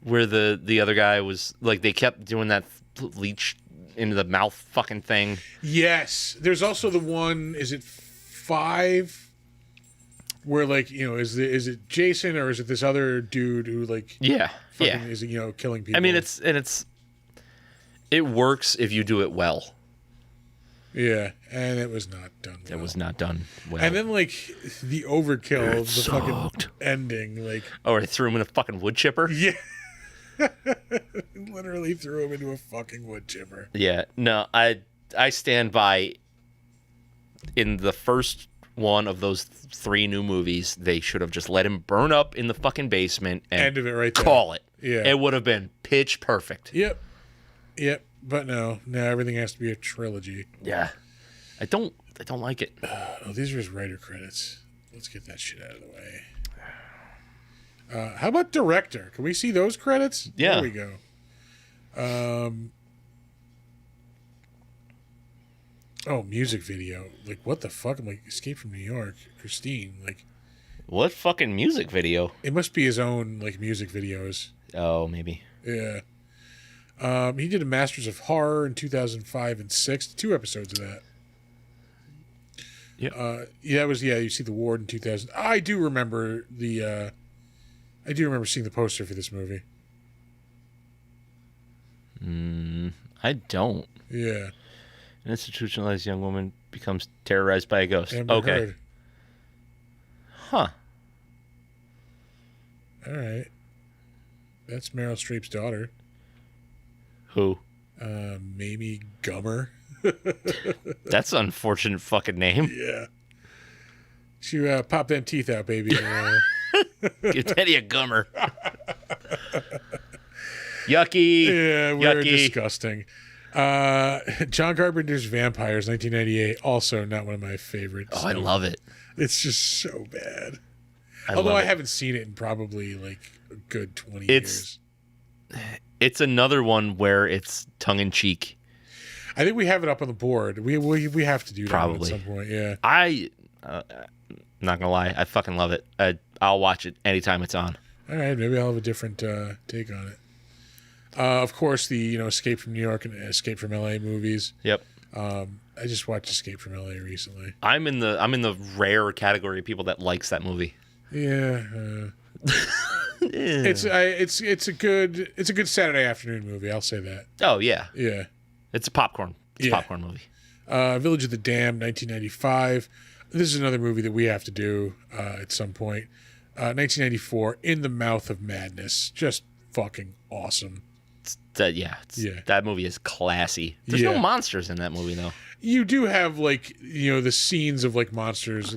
Where the other guy was like they kept doing that leech into the mouth fucking thing. Yes. There's also the one. Is it 5? Where like is it Jason or is it this other dude who like fucking is killing people? I mean it works if you do it well. Yeah, and it was not done well. It was not done well. And then like the overkill of the sucked. fucking ending, like I threw him in a fucking wood chipper. yeah, literally threw him into a fucking wood chipper. Yeah, no, I stand by. In the first one of those 3 new movies, they should have just let him burn up in the fucking basement and End of it right there. call it. Yeah. It would have been pitch perfect. Yep. But no, everything has to be a trilogy. Yeah. I don't like it. Oh, these are his writer credits. Let's get that shit out of the way. How about director? Can we see those credits? Yeah. There we go. Oh, music video. Like, what the fuck? I'm like, Escape from New York. Christine. Like, What fucking music video? it must be his own, like, music videos. Oh, maybe. Yeah. He did a Masters of Horror in 2005 and 6. 2 episodes of that. Yeah, you see The Ward in 2000. I do remember seeing the poster for this movie. I don't. Yeah. An institutionalized young woman becomes terrorized by a ghost. Amber Okay. Heard. Huh. All right. That's Meryl Streep's daughter. Who? Mamie Gummer. That's an unfortunate fucking name. Yeah. She popped them teeth out, baby. Give Teddy a gummer. Yucky. Yeah, we're Yucky. disgusting. John Carpenter's Vampires, 1998. Also not one of my favorites. Oh, I love it. It's just so bad. I Although love I it. haven't seen it in probably like a good 20 years. It's another one where it's tongue in cheek. I think we have it up on the board. We have to do that Probably. at some point. Yeah. Not gonna lie, I fucking love it. I'll watch it anytime it's on. All right, maybe I'll have a different take on it. Of course, the Escape from New York and Escape from LA movies. Yep. I just watched Escape from LA recently. I'm in the rare category of people that likes that movie. Yeah. It's a good Saturday afternoon movie. I'll say that. Oh yeah. Yeah. It's a popcorn. It's a popcorn movie. Village of the Damned, 1995. This is another movie that we have to do at some point. 1994, In the Mouth of Madness. Just fucking awesome. That movie is classy. There's no monsters in that movie though. You do have the scenes of monsters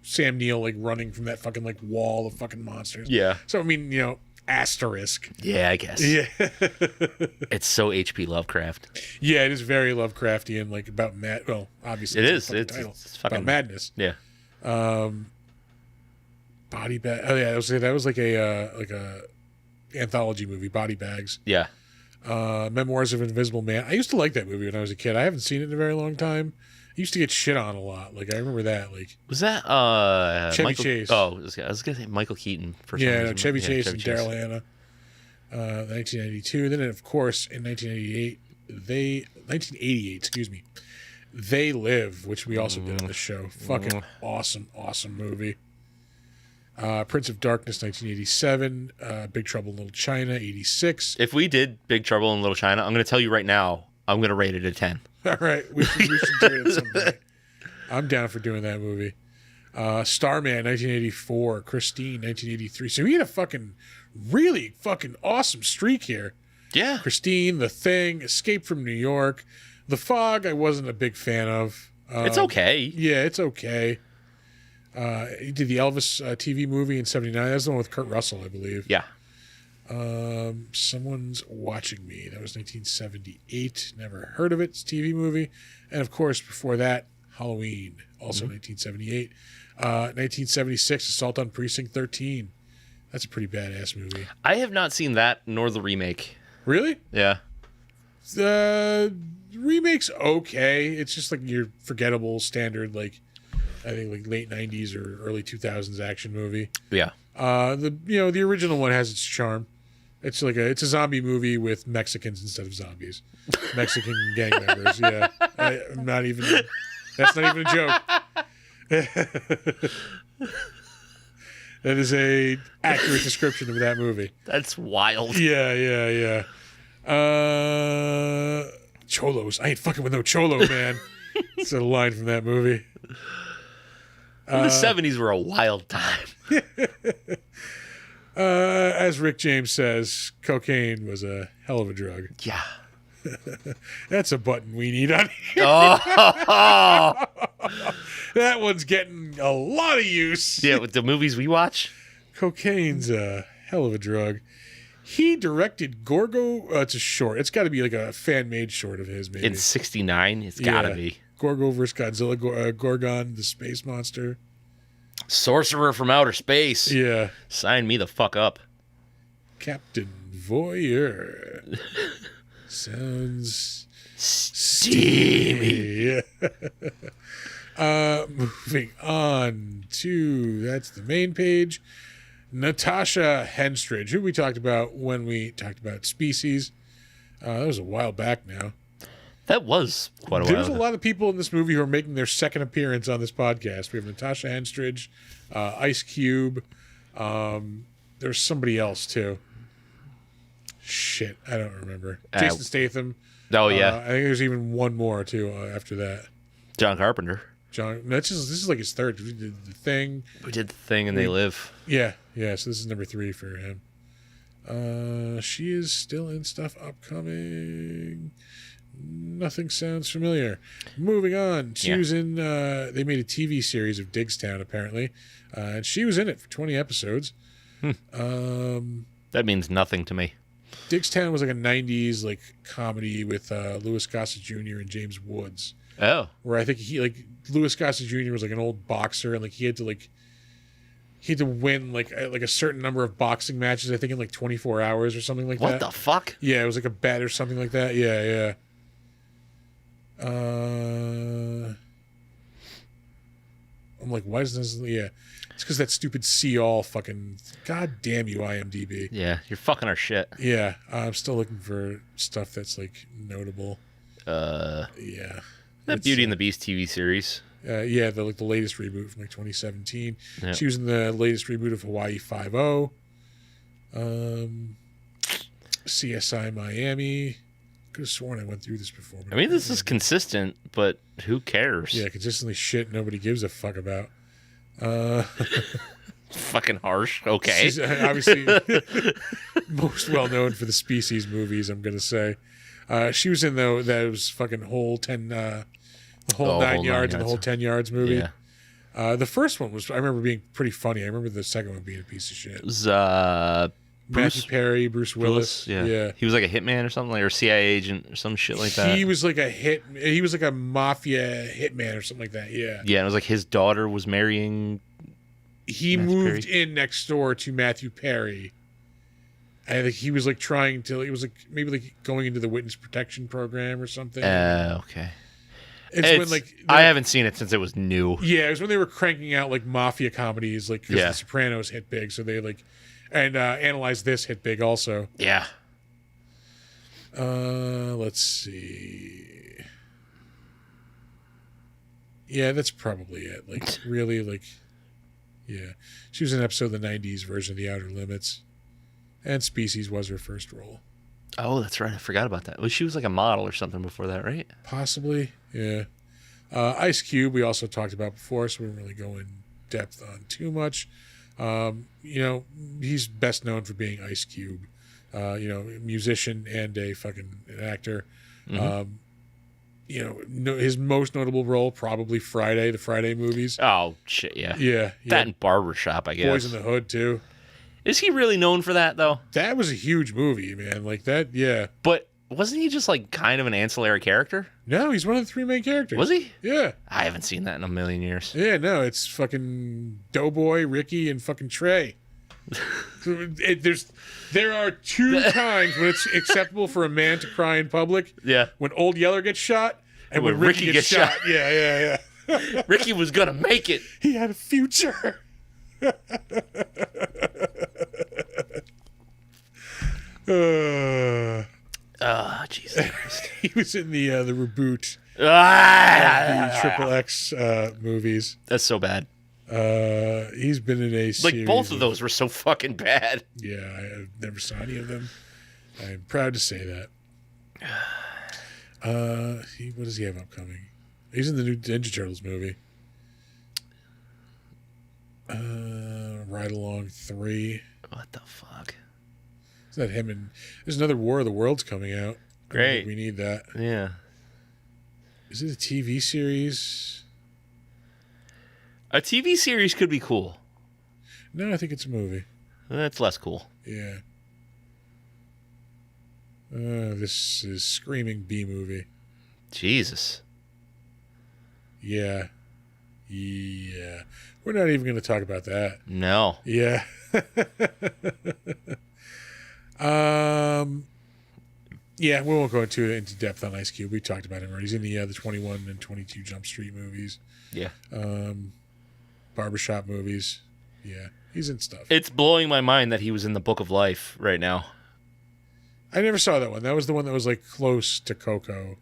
Sam Neill running from that fucking wall of fucking monsters. Yeah. So I mean, asterisk. Yeah, I guess. Yeah. It's so H.P. Lovecraft. Yeah, it is very Lovecraftian, about well, obviously it is. It's fucking about madness. Yeah. Body bag. Oh yeah, that was like a anthology movie, Body Bags. Yeah. Memoirs of an Invisible Man. I used to like that movie when I was a kid. I haven't seen it in a very long time. I used to get shit on a lot. I remember that. Was that Chevy Michael, Chase? Oh, I was gonna say Michael Keaton for some reason. Chevy Chase and Daryl Hannah. 1992. Then of course in 1988, excuse me, They Live, which we also did on the show. Fucking awesome movie. Prince of Darkness, 1987. Big Trouble in Little China, 86. If we did Big Trouble in Little China, I'm going to tell you right now, I'm going to rate it a 10. All right, we should do it at some point. I'm down for doing that movie. Starman, 1984. Christine, 1983. So he had a really fucking awesome streak here. Yeah. Christine, The Thing, Escape from New York. The Fog, I wasn't a big fan of. It's okay. Yeah, it's okay. He did the Elvis TV movie in 79. That's the one with Kurt Russell, I believe. Yeah. Someone's Watching Me. That was 1978. Never heard of it. It's a TV movie. And of course, before that, Halloween, also 1978. 1976, Assault on Precinct 13. That's a pretty badass movie. I have not seen that nor the remake. Really? Yeah. The remake's okay. It's just your forgettable standard, I think late 90s or early 2000s action movie. Yeah. The original one has its charm. It's it's a zombie movie with Mexicans instead of zombies. Mexican gang members. Yeah. That's not even a joke. That is a accurate description of that movie. That's wild. Yeah. Cholos. I ain't fucking with no cholo, man. It's a line from that movie. The 70s were a wild time. As Rick James says, cocaine was a hell of a drug. Yeah. That's a button we need on here. Oh. That one's getting a lot of use. Yeah, with the movies we watch. Cocaine's a hell of a drug. He directed Gorgo. It's a short. It's got to be a fan-made short of his, maybe. In 69, it's gotta be. Gorgo vs. Godzilla, Gorgon, the space monster. Sorcerer from Outer Space. Yeah. Sign me the fuck up. Captain Voyeur. Sounds steamy. Moving on to, that's the main page. Natasha Henstridge, who we talked about when we talked about Species. That was a while back now. That was quite a while There's a ago. lot of people in this movie who are making their second appearance on this podcast. We have Natasha Henstridge, Ice Cube. There's somebody else too. Shit, I don't remember. Jason Statham. Oh, yeah. I think there's even one more too after that. John Carpenter. John. This is like his third. We did The Thing. We did The Thing and They Live. Yeah. So this is number 3 for him. She is still in stuff upcoming. Nothing sounds familiar. Moving on. She was in. They made a TV series of Digstown apparently, and she was in it for 20 episodes. That means nothing to me. Digstown was like a 90s like comedy with Louis Gossett Jr. and James Woods. Oh. Where I think Louis Gossett Jr. was like an old boxer and like he had to win like a certain number of boxing matches, I think in like 24 hours or something like that. What the fuck? Yeah, it was like a bet or something like that. Yeah. I'm like, why doesn't this? Yeah, it's because that stupid see all fucking. God damn you, IMDb. Yeah, you're fucking our shit. Yeah, I'm still looking for stuff that's like notable. Yeah. That Beauty and the Beast TV series. Yeah, the latest reboot from like 2017. Yep. She was in the latest reboot of Hawaii Five-0. CSI Miami. Could have sworn I went through this before. I mean, this is consistent, but who cares? Yeah, consistently shit nobody gives a fuck about. Fucking harsh. Okay. She's obviously most well known for the Species movies, I'm gonna say. She was in those fucking whole 10 the whole 9 yards and the whole 10 yards movie. Yeah. The first one was, I remember being pretty funny. I remember the second one being a piece of shit. It was Matthew Perry, Bruce Willis. Yeah. He was like a hitman or something, like, or CIA agent or some shit like that. He was like a mafia hitman or something like that. Yeah. Yeah, and it was like his daughter was marrying. He Matthew moved Perry? in next door to Matthew Perry. I think he was like trying to. It was like maybe like going into the witness protection program or something. Okay. It's when like I haven't seen it since it was new. Yeah, it was when they were cranking out like mafia comedies, like because Yeah. The Sopranos hit big, so they like and Analyze This hit big also. Yeah. Let's see. Yeah, that's probably it. Like really, like yeah, she was in an episode of the '90s version of The Outer Limits, and Species was her first role. Oh, that's right. I forgot about that. Well, she was like a model or something before that, right? Possibly, yeah. Ice Cube we also talked about before, so we didn't really go in depth on too much. He's best known for being Ice Cube, musician and a fucking actor. Mm-hmm. His most notable role probably the Friday movies. Oh, shit, yeah. Yeah. That and Barbershop, I guess. Boys in the Hood too. Is he really known for that, though? That was a huge movie, man. Like that, yeah. But wasn't he just like kind of an ancillary character? No, he's one of the 3 main characters. Was he? Yeah. I haven't seen that in a million years. Yeah, no, it's fucking Doughboy, Ricky, and fucking Trey. There are 2 times when it's acceptable for a man to cry in public. Yeah. When Old Yeller gets shot and when Ricky gets shot. Yeah. Ricky was gonna make it. He had a future. Jesus Christ. He was in the reboot, Ah! the Triple X movies. That's so bad. He's been in a Like, series both of those were so fucking bad. Yeah, I never saw any of them. I'm proud to say that. What does he have upcoming? He's in the new Ninja Turtles movie. Ride Along 3. What the fuck? Is that him? And there's another War of the Worlds coming out. Great. We need that. Yeah. Is it a TV series? A TV series could be cool. No, I think it's a movie. That's less cool. Yeah. This is Screaming B movie. Jesus. Yeah. We're not even going to talk about that. No. Yeah. Yeah, we won't go into depth on Ice Cube. We talked about him already. He's in the 21 and 22 Jump Street movies. Yeah. Barbershop movies. Yeah, he's in stuff. It's blowing my mind that he was in the Book of Life right now. I never saw that one. That was the one that was like close to Coco.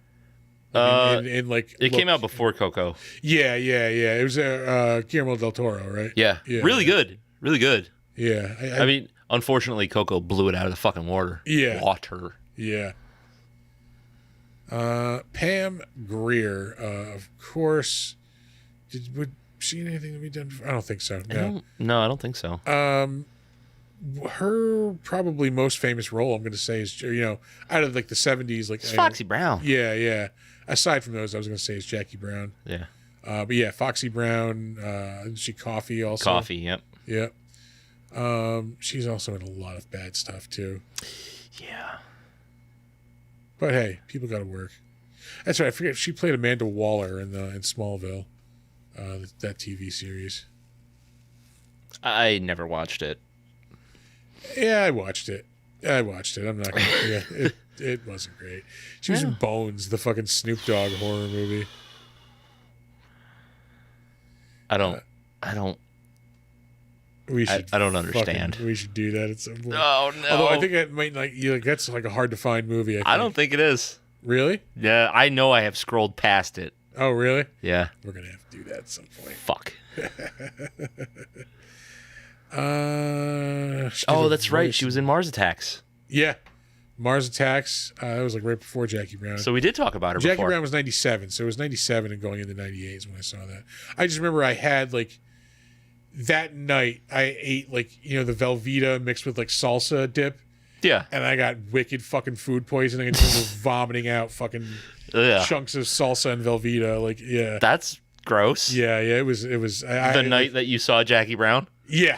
In like it came out before Coco. Yeah. It was Guillermo del Toro, right? Yeah, really good, really good. Yeah, I mean, unfortunately, Coco blew it out of the fucking water. Yeah. Water. Yeah. Pam Grier, of course. Would she anything to be done? I don't think so. No. I don't think so. Her probably most famous role, I'm going to say, is out of like the 70s, like it's Foxy Brown. Yeah. Aside from those, I was going to say is Jackie Brown. Yeah. But yeah, Foxy Brown. She Coffee also. Coffee. Yep. Yep. She's also in a lot of bad stuff too. Yeah. But hey, people got to work. That's right. I forget she played Amanda Waller in Smallville, that TV series. I never watched it. Yeah, I watched it. I'm not gonna. Yeah, it wasn't great. She was in Bones, the fucking Snoop Dogg horror movie. I don't. We should. I don't understand. We should do that at some point. Oh no! Although I think it might that's like a hard to find movie. I don't think it is. Really? Yeah, I know. I have scrolled past it. Oh really? Yeah. We're gonna have to do that at some point. Fuck. Oh, that's right. She was in Mars Attacks. Yeah, Mars Attacks. That was like right before Jackie Brown. So we did talk about her Jackie before. Brown was 97, so it was 97 and going into 98 is when I saw that. I just remember I had like that night I ate like the Velveeta mixed with like salsa dip. Yeah. And I got wicked fucking food poisoning and just was vomiting out fucking chunks of salsa and Velveeta. Like that's gross. Yeah. It was. The night that you saw Jackie Brown. Yeah,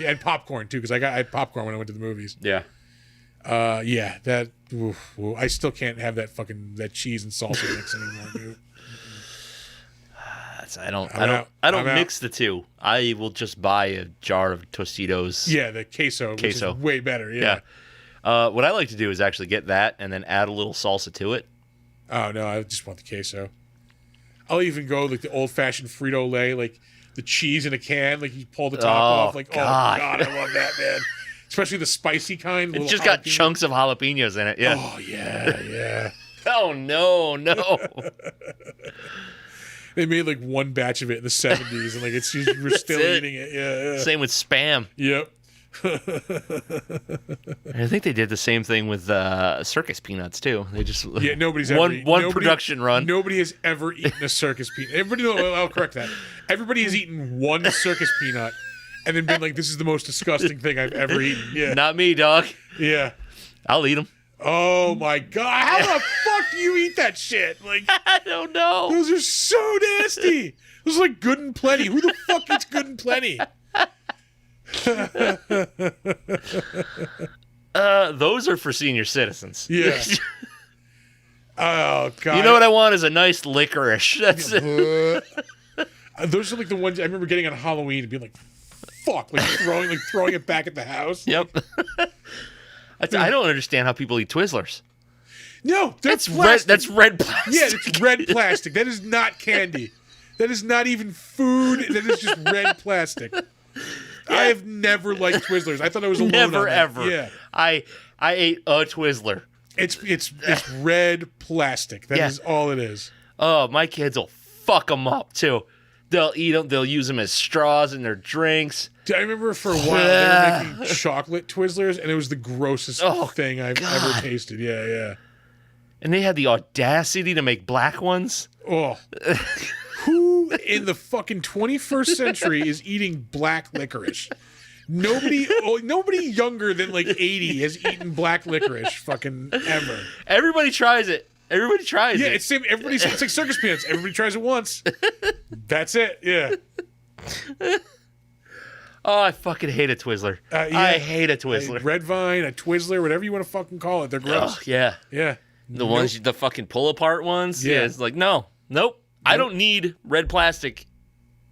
and popcorn too, because I had popcorn when I went to the movies. Yeah. That I still can't have that cheese and salsa mix anymore, dude. I don't mix the two. I will just buy a jar of Tostitos. Yeah, the queso. Which is way better. Yeah. What I like to do is actually get that and then add a little salsa to it. Oh no, I just want the queso. I'll even go like the old fashioned Frito-Lay, like the cheese in a can, like you pull the top off. Like, God. Oh god, I love that, man. Especially the spicy kind. It's just got chunks of jalapenos in it. Yeah. Oh yeah. Oh no. They made like one batch of it in the 70s, and like we're still eating it. Yeah. Same with Spam. Yep. I think they did the same thing with circus peanuts too. They just nobody's one production run. Nobody has ever eaten a circus peanut. I'll correct that. Everybody has eaten one circus peanut and then been like, "This is the most disgusting thing I've ever eaten." Yeah, not me, dog. Yeah, I'll eat them. Oh my god! How the fuck do you eat that shit? Like, I don't know. Those are so nasty. Those are like Good and Plenty. Who the fuck eats Good and Plenty? Those are for senior citizens. Yeah. Oh god. You know what I want is a nice licorice. That's it. Those are like the ones I remember getting on Halloween and being like, "Fuck!" Like throwing it back at the house. Yep. I don't understand how people eat Twizzlers. No, that's red. That's red plastic. Yeah, it's red plastic. That is not candy. That is not even food. That is just red plastic. Yeah. I have never liked Twizzlers. I thought I was alone. Never on that. ever. Yeah. I ate a Twizzler. It's red plastic. That is all it is. Oh, my kids will fuck them up too. They'll eat them. They'll use them as straws in their drinks. I remember for a while they were making chocolate Twizzlers, and it was the grossest thing I've ever tasted. Yeah. And they had the audacity to make black ones. Oh. Who in the fucking 21st century is eating black licorice? Nobody younger than like 80 has eaten black licorice fucking ever. Everybody tries it. Yeah, it's like circus peanuts. Everybody tries it once. That's it. Yeah. Oh, I fucking hate a Twizzler. I hate a Twizzler. A Red Vine, a Twizzler, whatever you want to fucking call it. They're gross. Oh, yeah. Yeah. The fucking pull apart ones. Yeah. It's like, nope. I don't need red plastic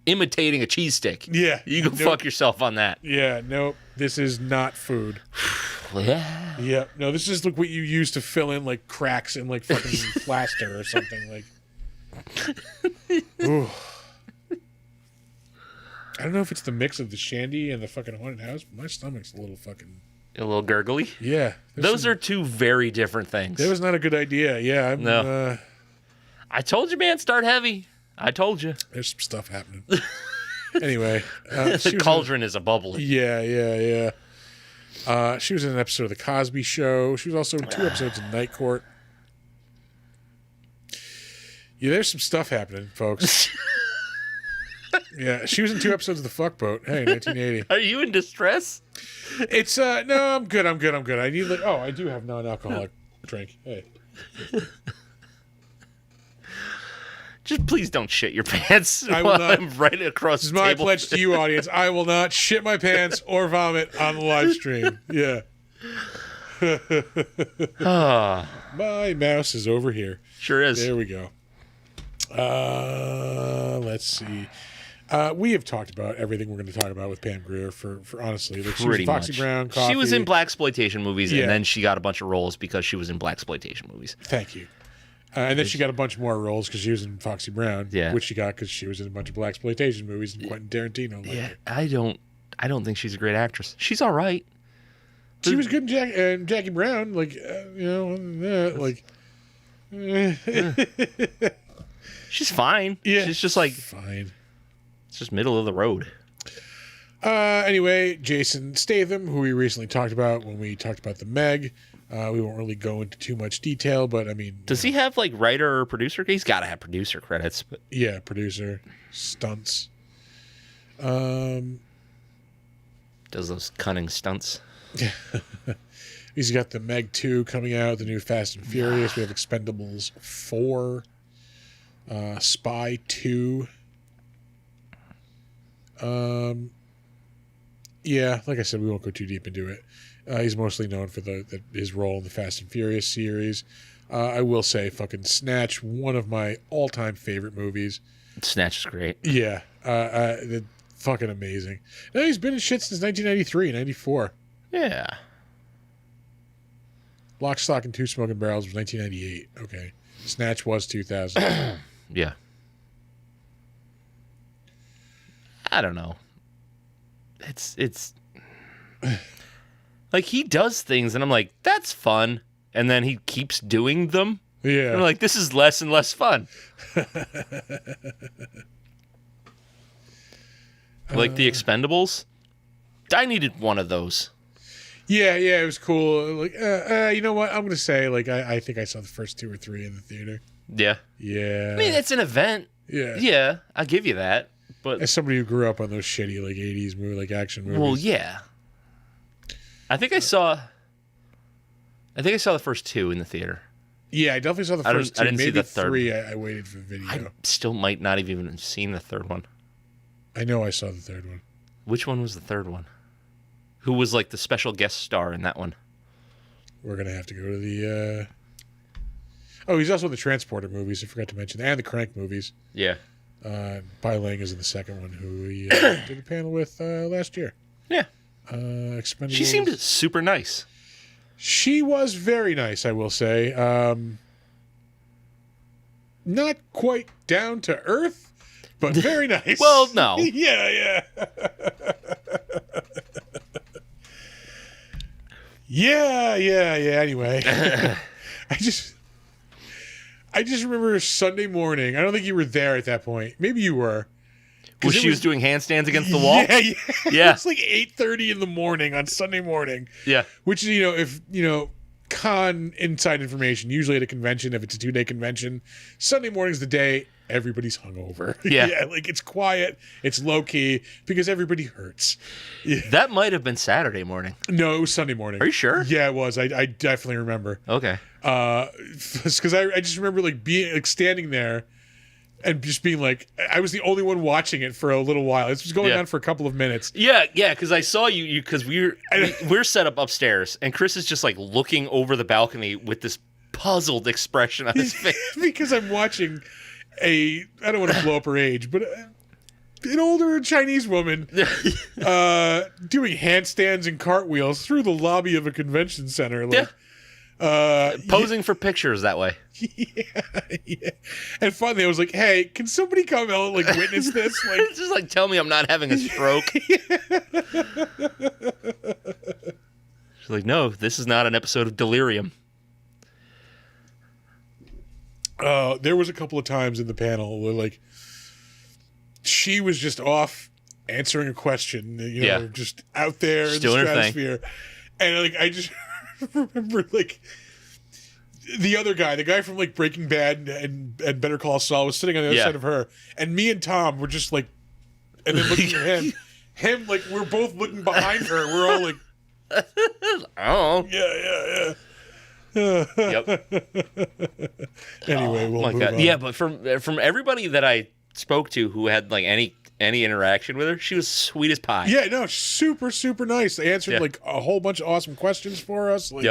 imitating a cheese stick. Yeah. You go fuck yourself on that. Yeah, nope. This is not food. Yeah. Yeah. No, this is like what you use to fill in like cracks in like fucking plaster or something. Like, ooh. I don't know if it's the mix of the shandy and the fucking haunted house, but my stomach's a little gurgly. Yeah. Those are two very different things. That was not a good idea. Yeah. No. I told you, man, start heavy. I told you. There's some stuff happening. Anyway. The cauldron is a bubbling. Yeah. She was in an episode of The Cosby Show. She was also in 2 episodes of Night Court. Yeah, there's some stuff happening, folks. Yeah, she was in 2 episodes of The Fuck Boat. Hey, 1980. Are you in distress? It's no, I'm good. I need I do have non-alcoholic drink. Hey. Just please don't shit your pants I will while not. I'm right across This is the my table. pledge to you, audience. I will not shit my pants or vomit on the live stream. Yeah. My mouse is over here. Sure is. There we go. Let's see. We have talked about everything we're going to talk about with Pam Grier for honestly. Like, she was in Foxy Brown, Coffee. She was in blaxploitation movies, Yeah. and then she got a bunch of roles because she was in blaxploitation movies. Thank you. And then she got a bunch more roles because she was in Foxy Brown, Yeah. which she got because she was in a bunch of blaxploitation movies and Quentin Tarantino. Later. Yeah, I don't think she's a great actress. She's all right. She was good in Jackie Brown, She's fine. Yeah, She's just like, fine. it's just middle of the road. Anyway, Jason Statham, who we recently talked about when we talked about the Meg. We won't really go into too much detail, but I mean, Does he have like writer or producer? He's got to have producer credits. But yeah, producer, stunts. does those cunning stunts? He's got the Meg 2 coming out, the new Fast and Furious. We have Expendables 4, Spy 2. Yeah, like I said, we won't go too deep into it. He's mostly known for his role in the Fast and Furious series. I will say, fucking Snatch, one of my all-time favorite movies. Snatch is great. Yeah, fucking amazing. No, he's been in shit since 1993, 94. Yeah. Lock, Stock, and Two Smoking Barrels was 1998. Okay. Snatch was 2000. Yeah. I don't know. It's like he does things and I'm like, that's fun. And then he keeps doing them. Yeah. And I'm like, this is less and less fun. Like the Expendables. I needed one of those. Yeah, it was cool. Like, you know what? I'm gonna say, like, I think I saw the first 2 or 3 in the theater. Yeah. Yeah. I mean, it's an event. Yeah. Yeah, I'll give you that. But As somebody who grew up on those shitty like 80s movie, like action movies. well, yeah. I think I saw the first 2 in the theater. Yeah, I definitely saw the first 2. I didn't see Maybe the third 3. I waited for the video. I still might not have even seen the third one. I know I saw the third one. Which one was the third one? Who was like the special guest star in that one? We're gonna have to go to the. Oh, he's also in the Transporter movies. I forgot to mention, and the Crank movies. Yeah. Bai Lang is in the second one, who we did a panel with last year. Yeah. Expendables. She seemed super nice. She was very nice, I will say. Not quite down to earth, but very nice. Well, no. Yeah. Yeah. Anyway, I just remember Sunday morning. I don't think you were there at that point. Maybe you were. Was she was doing handstands against the wall? Yeah. Yeah. It's like 8:30 in the morning on Sunday morning. Yeah. Which, if con inside information, usually at a convention, if it's a 2-day convention, Sunday morning's the day everybody's hungover. Yeah. Like it's quiet, it's low key because everybody hurts. Yeah. That might have been Saturday morning. No, it was Sunday morning. Are you sure? Yeah, it was. I definitely remember. Okay. Because I just remember like being like standing there and just being like, I was the only one watching it for a little while. This was going on for a couple of minutes. Yeah, because I saw you because we're set up upstairs and Chris is just like looking over the balcony with this puzzled expression on his face. Because I'm watching I don't want to blow up her age, but an older Chinese woman doing handstands and cartwheels through the lobby of a convention center. Like, posing for pictures that way. Yeah. And finally I was like, hey, can somebody come out and like witness this? Like, Just like tell me I'm not having a stroke. She's like, no, this is not an episode of Delirium. There was a couple of times in the panel where like she was just off answering a question, just out there in the stratosphere, and like I just remember like the other guy, the guy from like Breaking Bad and Better Call Saul, was sitting on the other side of her, and me and Tom were just like, and then looking at him like we're both looking behind her. We're all like, oh yeah. Yep. Anyway, we'll move on. Yeah, but from everybody that I spoke to who had like any interaction with her, she was sweet as pie. Yeah, no, super, super nice. They answered like a whole bunch of awesome questions for us. Like,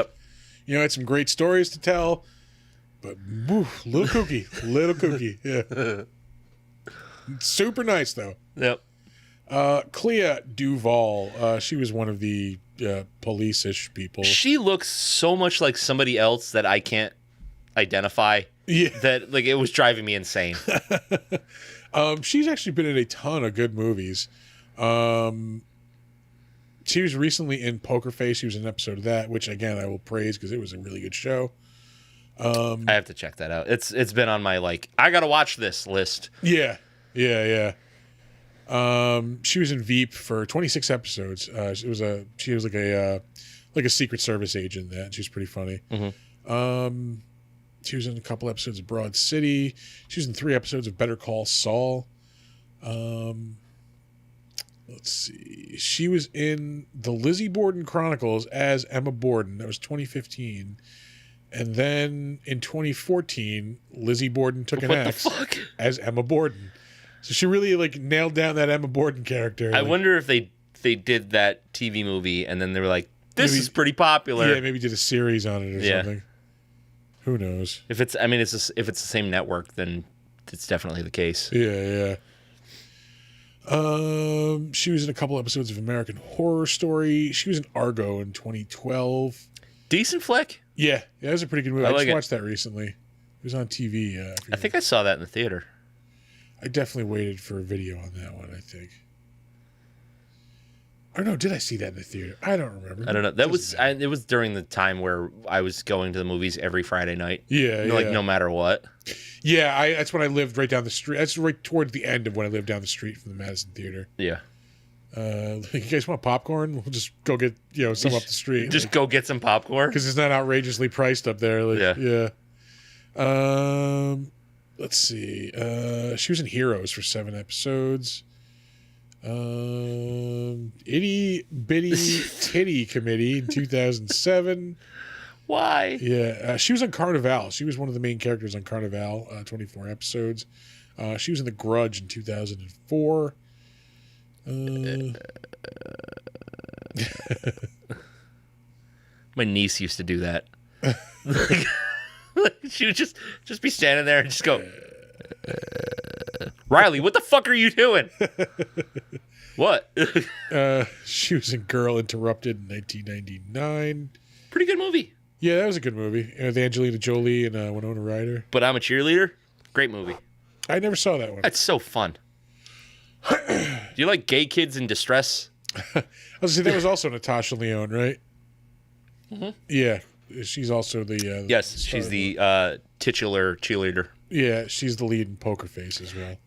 had some great stories to tell. But little kooky. Yeah. Super nice though. Yep. Clea Duvall, she was one of the police-ish people. She looks so much like somebody else that I can't identify. Yeah. That like it was driving me insane. She's actually been in a ton of good movies. She was recently in Poker Face. She was in an episode of that, which again I will praise because it was a really good show. I have to check that out. It's been on my like I gotta watch this list. Yeah. She was in Veep for 26 episodes. She was like a Secret Service agent. That she was pretty funny. Mm-hmm. She was in a couple episodes of Broad City. She was in 3 episodes of Better Call Saul. Let's see. She was in the Lizzie Borden Chronicles as Emma Borden. That was 2015. And then in 2014, Lizzie Borden took an axe as Emma Borden. So she really like nailed down that Emma Borden character. I wonder if they did that TV movie and then they were like, this is pretty popular. Yeah, maybe did a series on it or something. Who knows? If it's the same network, then it's definitely the case. Yeah. She was in a couple episodes of American Horror Story. She was in Argo in 2012. Decent flick. Yeah, that was a pretty good movie. I just watched that recently. It was on TV. I think I saw that in the theater. I definitely waited for a video on that one, I think. I don't know. Did I see that in the theater? I don't remember. I don't know. It was during the time where I was going to the movies every Friday night. Yeah. Like no matter what. Yeah, that's when I lived right down the street. That's right towards the end of when I lived down the street from the Madison Theater. Yeah. You guys want popcorn? We'll just go get some up the street. Just go get some popcorn because it's not outrageously priced up there. Yeah. Let's see. She was in Heroes for 7 episodes. Itty Bitty Titty Committee in 2007. Why? Yeah, she was on Carnival. She was one of the main characters on Carnival. 24 episodes. She was in The Grudge in 2004. My niece used to do that. She would just be standing there and just go, Riley, what the fuck are you doing? What? She was in Girl Interrupted in 1999. Pretty good movie. Yeah, that was a good movie. With Angelina Jolie and Winona Ryder. But I'm a Cheerleader. Great movie. I never saw that one. That's so fun. Do you like gay kids in distress? I was saying that was also Natasha Lyonne, right? Mm-hmm. Yeah, she's also the yes, she's the titular cheerleader. Yeah, she's the lead in Poker Face as well.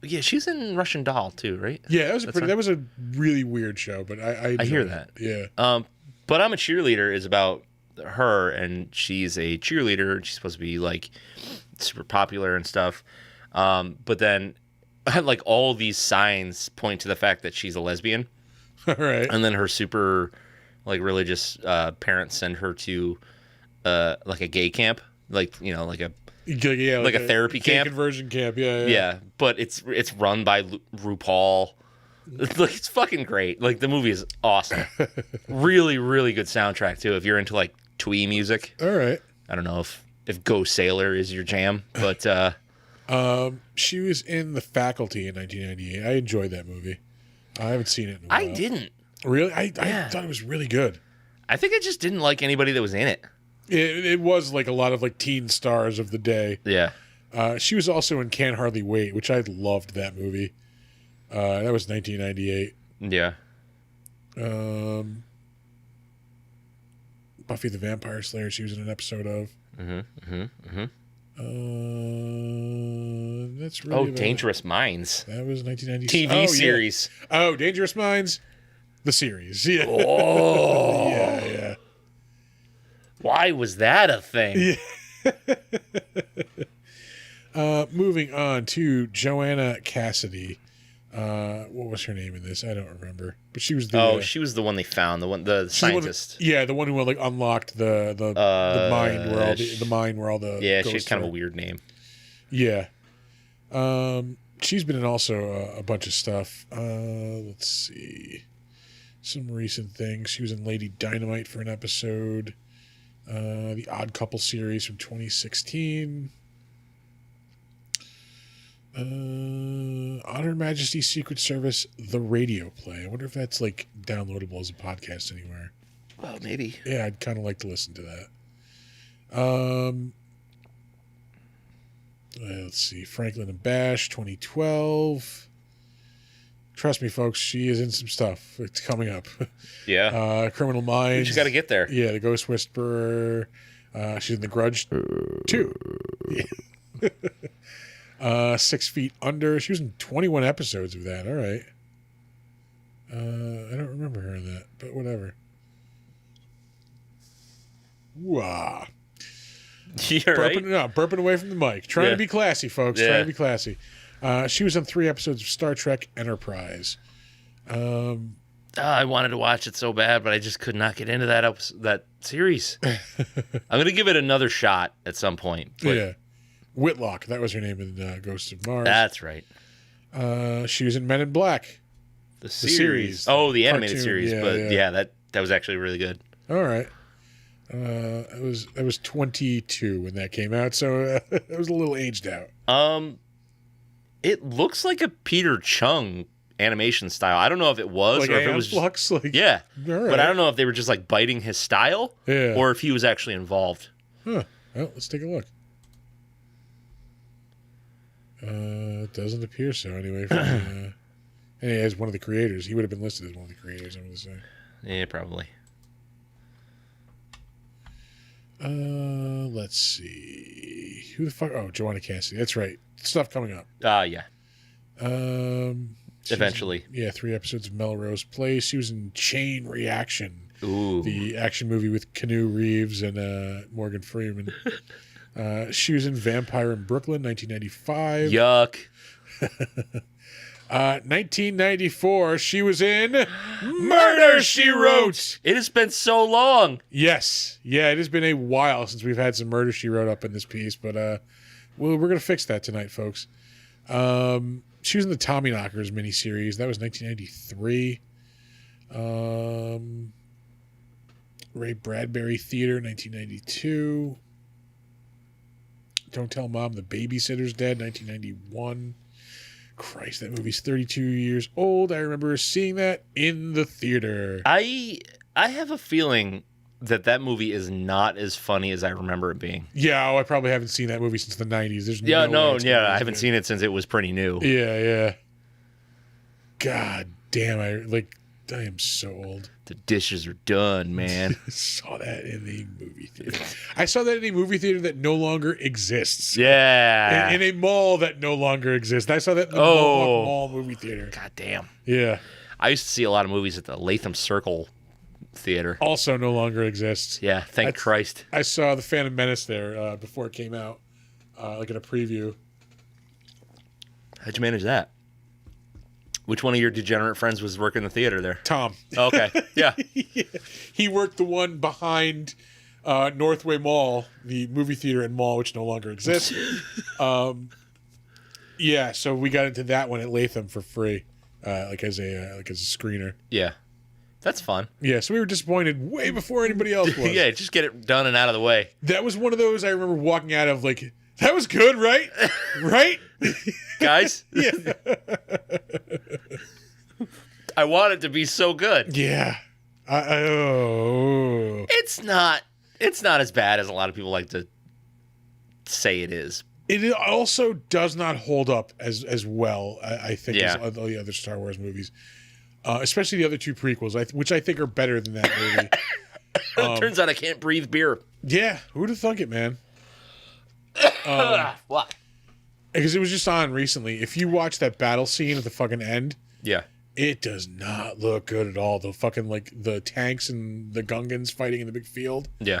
Yeah, she's in Russian Doll too, right? Yeah, that was a really weird show, but I hear that. Yeah. But I'm a Cheerleader is about her, and she's a cheerleader. She's supposed to be like super popular and stuff. But then like all these signs point to the fact that she's a lesbian. All right. And then her super like religious parents send her to like a gay camp, like like a therapy camp, conversion camp. Yeah. But it's run by RuPaul. It's fucking great. Like the movie is awesome. Really, really good soundtrack too. If you're into like twee music. All right. I don't know if Go Sailor is your jam, but she was in The Faculty in 1998. I enjoyed that movie. I haven't seen it in a while. I didn't. Really? I thought it was really good. I think I just didn't like anybody that was in it. It was like a lot of like teen stars of the day. Yeah. She was also in Can't Hardly Wait, which I loved that movie. That was 1998. Yeah. Buffy the Vampire Slayer, she was in an episode of. That's really Dangerous Minds. That was 1990 TV series. Yeah. Oh, Dangerous Minds, the series. Yeah. Oh. yeah. Why was that a thing? Yeah. Moving on to Joanna Cassidy. What was her name in this? I don't remember. But she was the she was the one they found, the scientist. The one who like unlocked the mine where all the mine where all the she had kind of a weird name. Yeah. She's been in also a bunch of stuff. Let's see. Some recent things. She was in Lady Dynamite for an episode. The Odd Couple series from 2016. On Her Majesty's Secret Service, The Radio Play. I wonder if that's like downloadable as a podcast anywhere. Well, maybe. Yeah, I'd kind of like to listen to that. Let's see. Franklin and Bash, 2012. Trust me, folks, she is in some stuff. It's coming up. Yeah. Criminal Minds. You just got to get there. Yeah, The Ghost Whisperer. She's in The Grudge 2. Yeah. 6 Feet Under. She was in 21 episodes of that. All right. I don't remember her in that, but whatever. Wah. You're right. Burping away from the mic. Trying to be classy, folks. Trying to be classy. She was on 3 episodes of Star Trek Enterprise. I wanted to watch it so bad, but I just could not get into that series. I'm gonna give it another shot at some point. But... Yeah. Whitlock, that was her name in Ghosts of Mars. That's right. She was in Men in Black. The series. Oh, the animated cartoon. series. That was actually really good. All right. I was 22 when that came out, so I was a little aged out. It looks like a Peter Chung animation style. I don't know if it was like or if it was Flux, just, like, yeah. Right. But I don't know if they were just like biting his style or if he was actually involved. Huh. Well, let's take a look. It doesn't appear so anyway. And as one of the creators, he would have been listed as one of the creators. I'm going to say. Yeah, probably. Let's see. Who the fuck? Oh, Joanna Cassidy. That's right. Stuff coming up. Yeah. Was Eventually. 3 episodes of Melrose Place. She was in Chain Reaction. Ooh. The action movie with Keanu Reeves and Morgan Freeman. She was in Vampire in Brooklyn, 1995. Yuck. 1994, she was in Murder, She Wrote. It has been so long. Yes. Yeah, it has been a while since we've had some Murder, She Wrote up in this piece, but we're going to fix that tonight, folks. She was in the Tommyknockers miniseries. That was 1993. Ray Bradbury Theater, 1992. Don't Tell Mom the Babysitter's Dead, 1991. Christ, that movie's 32 years old. I remember seeing that in the theater. I have a feeling that movie is not as funny as I remember it being. Yeah, I probably haven't seen that movie since the 90s. There's I haven't seen it since it was pretty new. Yeah. God damn, I am so old. The dishes are done, man. Saw that in the movie theater. I saw that in a movie theater that no longer exists. Yeah. In a mall that no longer exists. I saw that in the mall movie theater. God damn. Yeah. I used to see a lot of movies at the Latham Circle Theater. Also no longer exists. Yeah, thank Christ. I saw The Phantom Menace there before it came out, like in a preview. How'd you manage that? Which one of your degenerate friends was working the theater there? Tom. Okay, yeah. He worked the one behind Northway Mall, the movie theater and mall, which no longer exists. Yeah, so we got into that one at Latham for free, like as a screener. Yeah, that's fun. Yeah, so we were disappointed way before anybody else was. Yeah, just get it done and out of the way. That was one of those I remember walking out of like, that was good, right? Right? Guys? Yeah. I want it to be so good. Yeah. It's not as bad as a lot of people like to say it is. It also does not hold up as well, I think, Yeah. as all the other Star Wars movies. Especially the other 2 prequels, which I think are better than that movie. Turns out I can't breathe beer. Yeah, who'd have thunk it, man? What? Because it was just on recently. If you watch that battle scene at the fucking end, Yeah. it does not look good at all. The fucking, like, the tanks and the Gungans fighting in the big field. Yeah.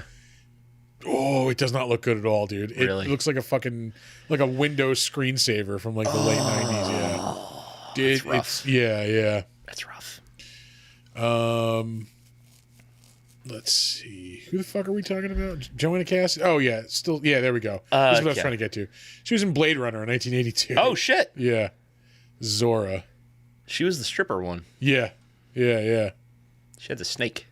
Oh, it does not look good at all, dude. It Really? looks like a fucking, like a Windows screensaver from, like, the late 90s, yeah. Dude, that's rough. Yeah. That's rough. Let's see. Who the fuck are we talking about? Joanna Cassidy? Oh, yeah. Still, yeah, there we go. This is what I was trying to get to. She was in Blade Runner in 1982. Oh, shit. Yeah. Zora. She was the stripper one. Yeah. She had the snake.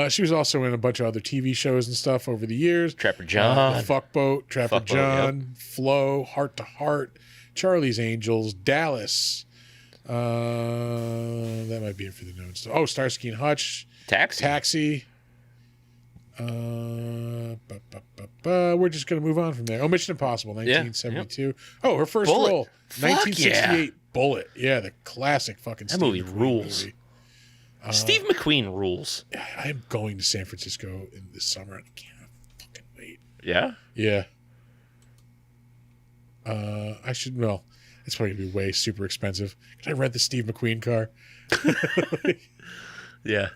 She was also in a bunch of other TV shows and stuff over the years. Trapper John. Fuckboat, Trapper Fuckboat, John, Flow, Heart to Heart, Charlie's Angels, Dallas. That might be it for the notes. Oh, Starsky and Hutch, Taxi. We're just gonna move on from there. Oh, Mission Impossible, 1972. Yeah. Oh, her first Bullet. role, Fuck 1968. yeah. Bullet. Yeah, the classic fucking. That Steve movie McQueen rules. movie. Steve McQueen rules. I am going to San Francisco in this summer, and I can't fucking wait. Yeah? Yeah. I should. Well, it's probably gonna be way super expensive. Can I rent the Steve McQueen car? Yeah.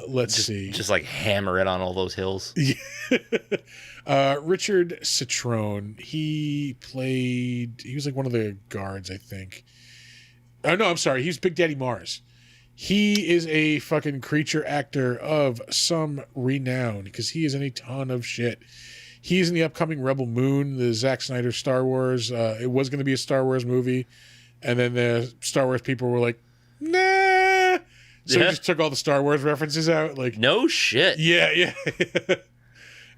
Let's see. Just like hammer it on all those hills. Richard Citrone. He was like one of the guards, I think. Oh no, I'm sorry. He's Big Daddy Mars. He is a fucking creature actor of some renown because he is in a ton of shit. He's in the upcoming Rebel Moon, the Zack Snyder Star Wars. It was going to be a Star Wars movie, and then the Star Wars people were like, nah. So he just took all the Star Wars references out. Like, no shit. Yeah.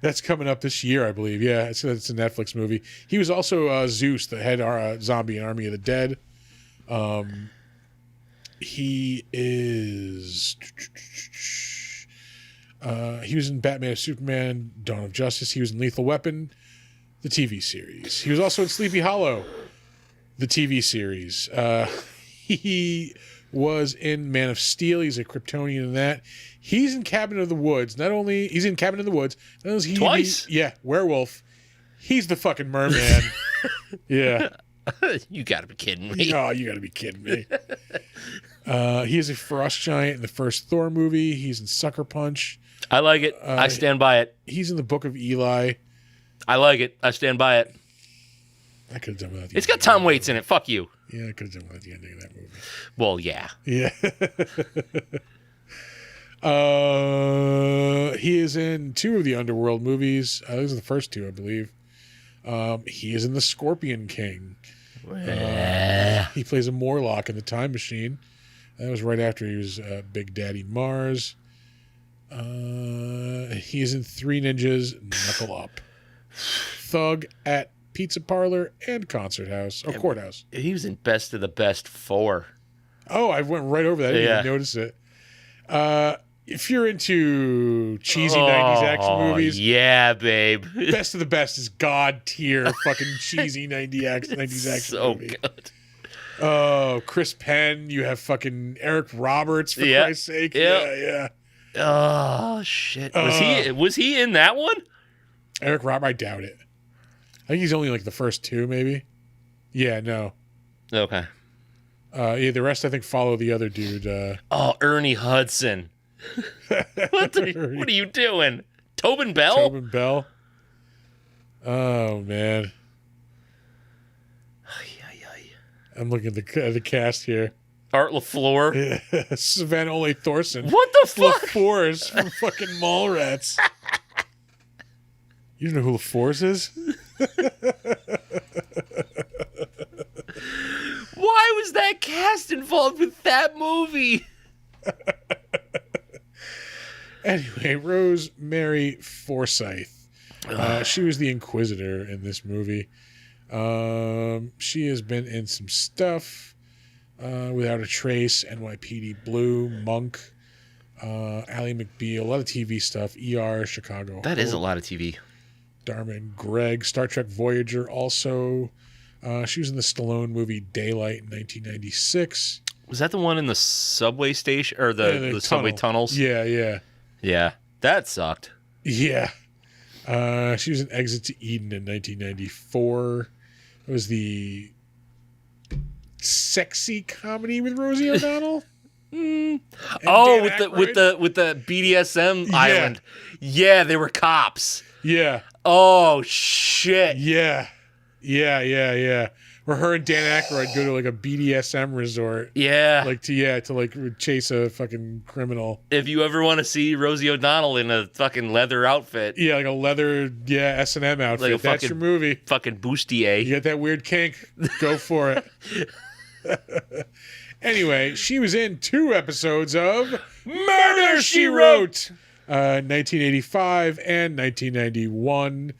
That's coming up this year, I believe. Yeah, it's a Netflix movie. He was also Zeus, the head zombie in Army of the Dead. He is. He was in Batman and Superman, Dawn of Justice. He was in Lethal Weapon, the TV series. He was also in Sleepy Hollow, the TV series. He was in Man of Steel. He's a Kryptonian in that. He's in Cabin in the Woods. He's in Cabin in the Woods. Twice? Werewolf. He's the fucking merman. Yeah. You gotta be kidding me. Oh, you gotta be kidding me. He is a frost giant in the first Thor movie. He's in Sucker Punch. I like it. I stand by it. He's in the Book of Eli. I like it. I stand by it. I could have done without the It's got Tom Waits in it. Fuck you. Yeah, I could have done without the ending of that movie. Well, yeah. Yeah. He is in 2 of the Underworld movies. Those are the first 2, I believe. He is in The Scorpion King. He plays a Morlock in The Time Machine. That was right after he was Big Daddy Mars. He is in 3 Ninjas, Knuckle Up, Thug at Pizza Parlor and Concert House. Or Courthouse. He was in Best of the Best 4. Oh, I went right over that. I didn't even notice it. If you're into cheesy 90s action movies. Yeah, babe. Best of the Best is god tier fucking cheesy 90s action so movie. Good. Oh, Chris Penn. You have fucking Eric Roberts, for Christ's sake. Yeah. Oh, shit. Was he in that one? Eric Roberts, I doubt it. I think he's only like the first 2, maybe. Yeah, no. Okay. The rest I think follow the other dude. Ernie Hudson. What are you doing? Tobin Bell? Oh, man. I'm looking at the cast here. Art LaFleur. Yeah. Savannah Ole Thorson. What the fuck? LaFours from fucking Mallrats. You don't know who LaFours is? Why was that cast involved with that movie? Anyway, Rosemary Forsyth. She was the Inquisitor in this movie. She has been in some stuff. Without a Trace, NYPD Blue, Monk, Ally McBeal, a lot of TV stuff, ER, Chicago. That is a lot of TV. Dharma and Greg, Star Trek Voyager also. She was in the Stallone movie Daylight in 1996. Was that the one in the subway station or the subway tunnels? Yeah. Yeah, that sucked. Yeah. She was in Exit to Eden in 1994. It was the sexy comedy with Rosie O'Donnell. Oh, with the BDSM island. Yeah, they were cops. Yeah. Oh shit. Yeah. Where her and Dan Aykroyd go to like a BDSM resort. Yeah. To chase a fucking criminal. If you ever want to see Rosie O'Donnell in a fucking leather outfit. Yeah, like a leather S&M outfit. Like that's your movie. Fucking bustier. You got that weird kink. Go for it. Anyway, she was in 2 episodes of Murder, She Wrote, 1985 and 1991.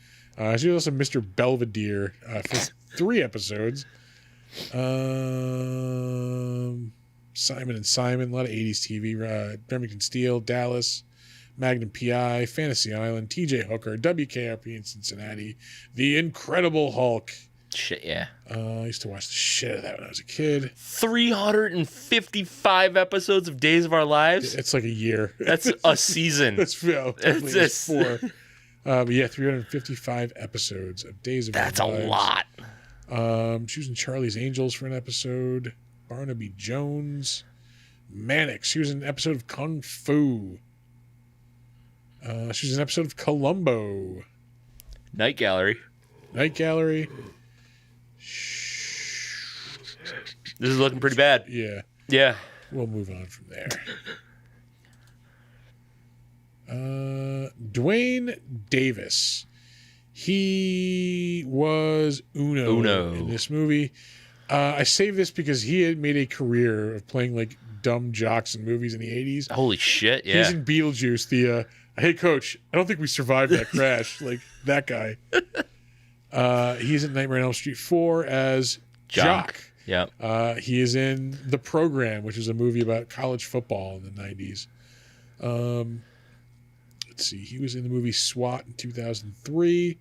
She was also Mr. Belvedere for 3 episodes. Simon and Simon, a lot of 80s TV. Remington Steele, Dallas, Magnum PI, Fantasy Island, TJ Hooker, WKRP in Cincinnati, The Incredible Hulk. Shit, yeah. I used to watch the shit out of that when I was a kid. 355 episodes of Days of Our Lives. It's like a year. That's a season. It's 4. But yeah, 355 episodes of Days of Our Lives. That's a lot. She was in Charlie's Angels for an episode. Barnaby Jones. Mannix. She was in an episode of Kung Fu. She was in an episode of Columbo. Night Gallery. This is looking pretty bad. Yeah. Yeah. We'll move on from there. Dwayne Davis. He was Uno in this movie. I saved this because he had made a career of playing like dumb jocks in movies in the 80s. Holy shit, yeah. He's in Beetlejuice, the hey coach, I don't think we survived that crash. Like that guy. He's in Nightmare on Elm Street 4 as Jock. Yeah. He is in The Program, which is a movie about college football in the 90s. Let's see. He was in the movie SWAT in 2003.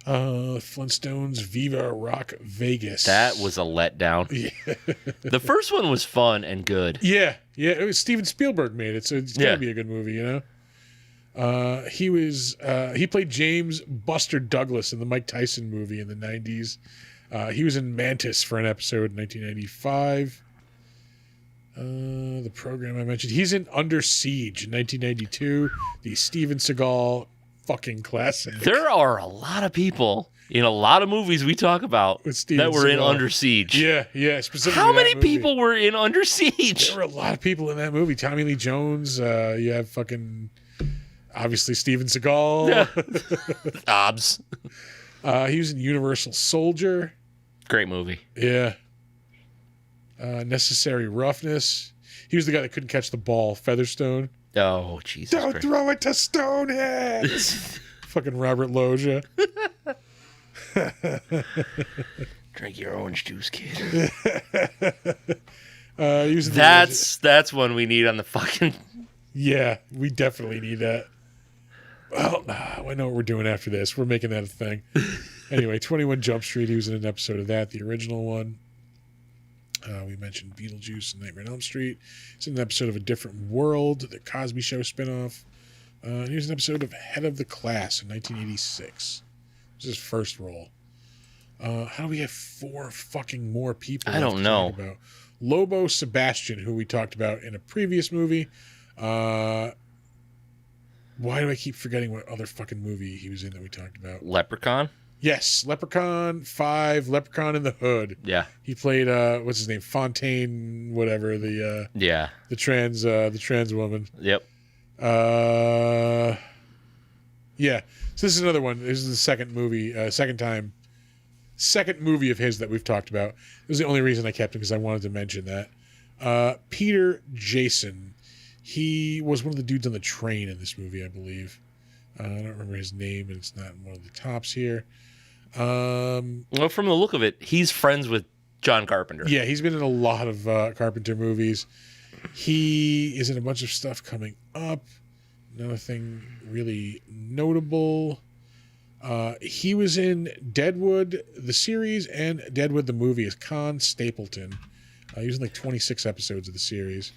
Flintstones Viva Rock Vegas. That was a letdown. Yeah. The first one was fun and good. Yeah. It was Steven Spielberg made it, so it's got to be a good movie, you know? He played James Buster Douglas in the Mike Tyson movie in the 90s. He was in Mantis for an episode in 1995. The Program I mentioned. He's in Under Siege in 1992. The Steven Seagal fucking classic. There are a lot of people in a lot of movies we talk about that were in Under Siege. Yeah. Specifically, how many people were in Under Siege? There were a lot of people in that movie. Tommy Lee Jones. You have fucking... Obviously, Steven Seagal. Obs. He was in Universal Soldier. Great movie. Yeah. Necessary Roughness. He was the guy that couldn't catch the ball. Featherstone. Oh, Jesus Don't Christ. throw it to Stonehead. Fucking Robert Loggia. Drink your orange juice, kid. He was in that's one we need on the fucking... Yeah, we definitely need that. Well, I know what we're doing after this. We're making that a thing. Anyway, 21 Jump Street. He was in an episode of that, the original one. We mentioned Beetlejuice and Nightmare on Elm Street. He's in an episode of A Different World, the Cosby Show spinoff. He was in an episode of Head of the Class in 1986. This is his first role. How do we have 4 fucking more people? I don't know. About? Lobo Sebastian, who we talked about in a previous movie. Why do I keep forgetting what other fucking movie he was in that we talked about? Leprechaun? Yes, Leprechaun 5, Leprechaun in the Hood. Yeah. He played what's his name? Fontaine, whatever, the trans woman. Yep. Yeah. So this is another one. This is the second movie, second movie of his that we've talked about. It was the only reason I kept him because I wanted to mention that. Peter Jason. He was one of the dudes on the train in this movie, I believe. I don't remember his name, and it's not in one of the tops here. Well, from the look of it, he's friends with John Carpenter. Yeah, he's been in a lot of Carpenter movies. He is in a bunch of stuff coming up. Nothing really notable. He was in Deadwood, the series, and Deadwood, the movie, as Con Stapleton. He was in like 26 episodes of the series.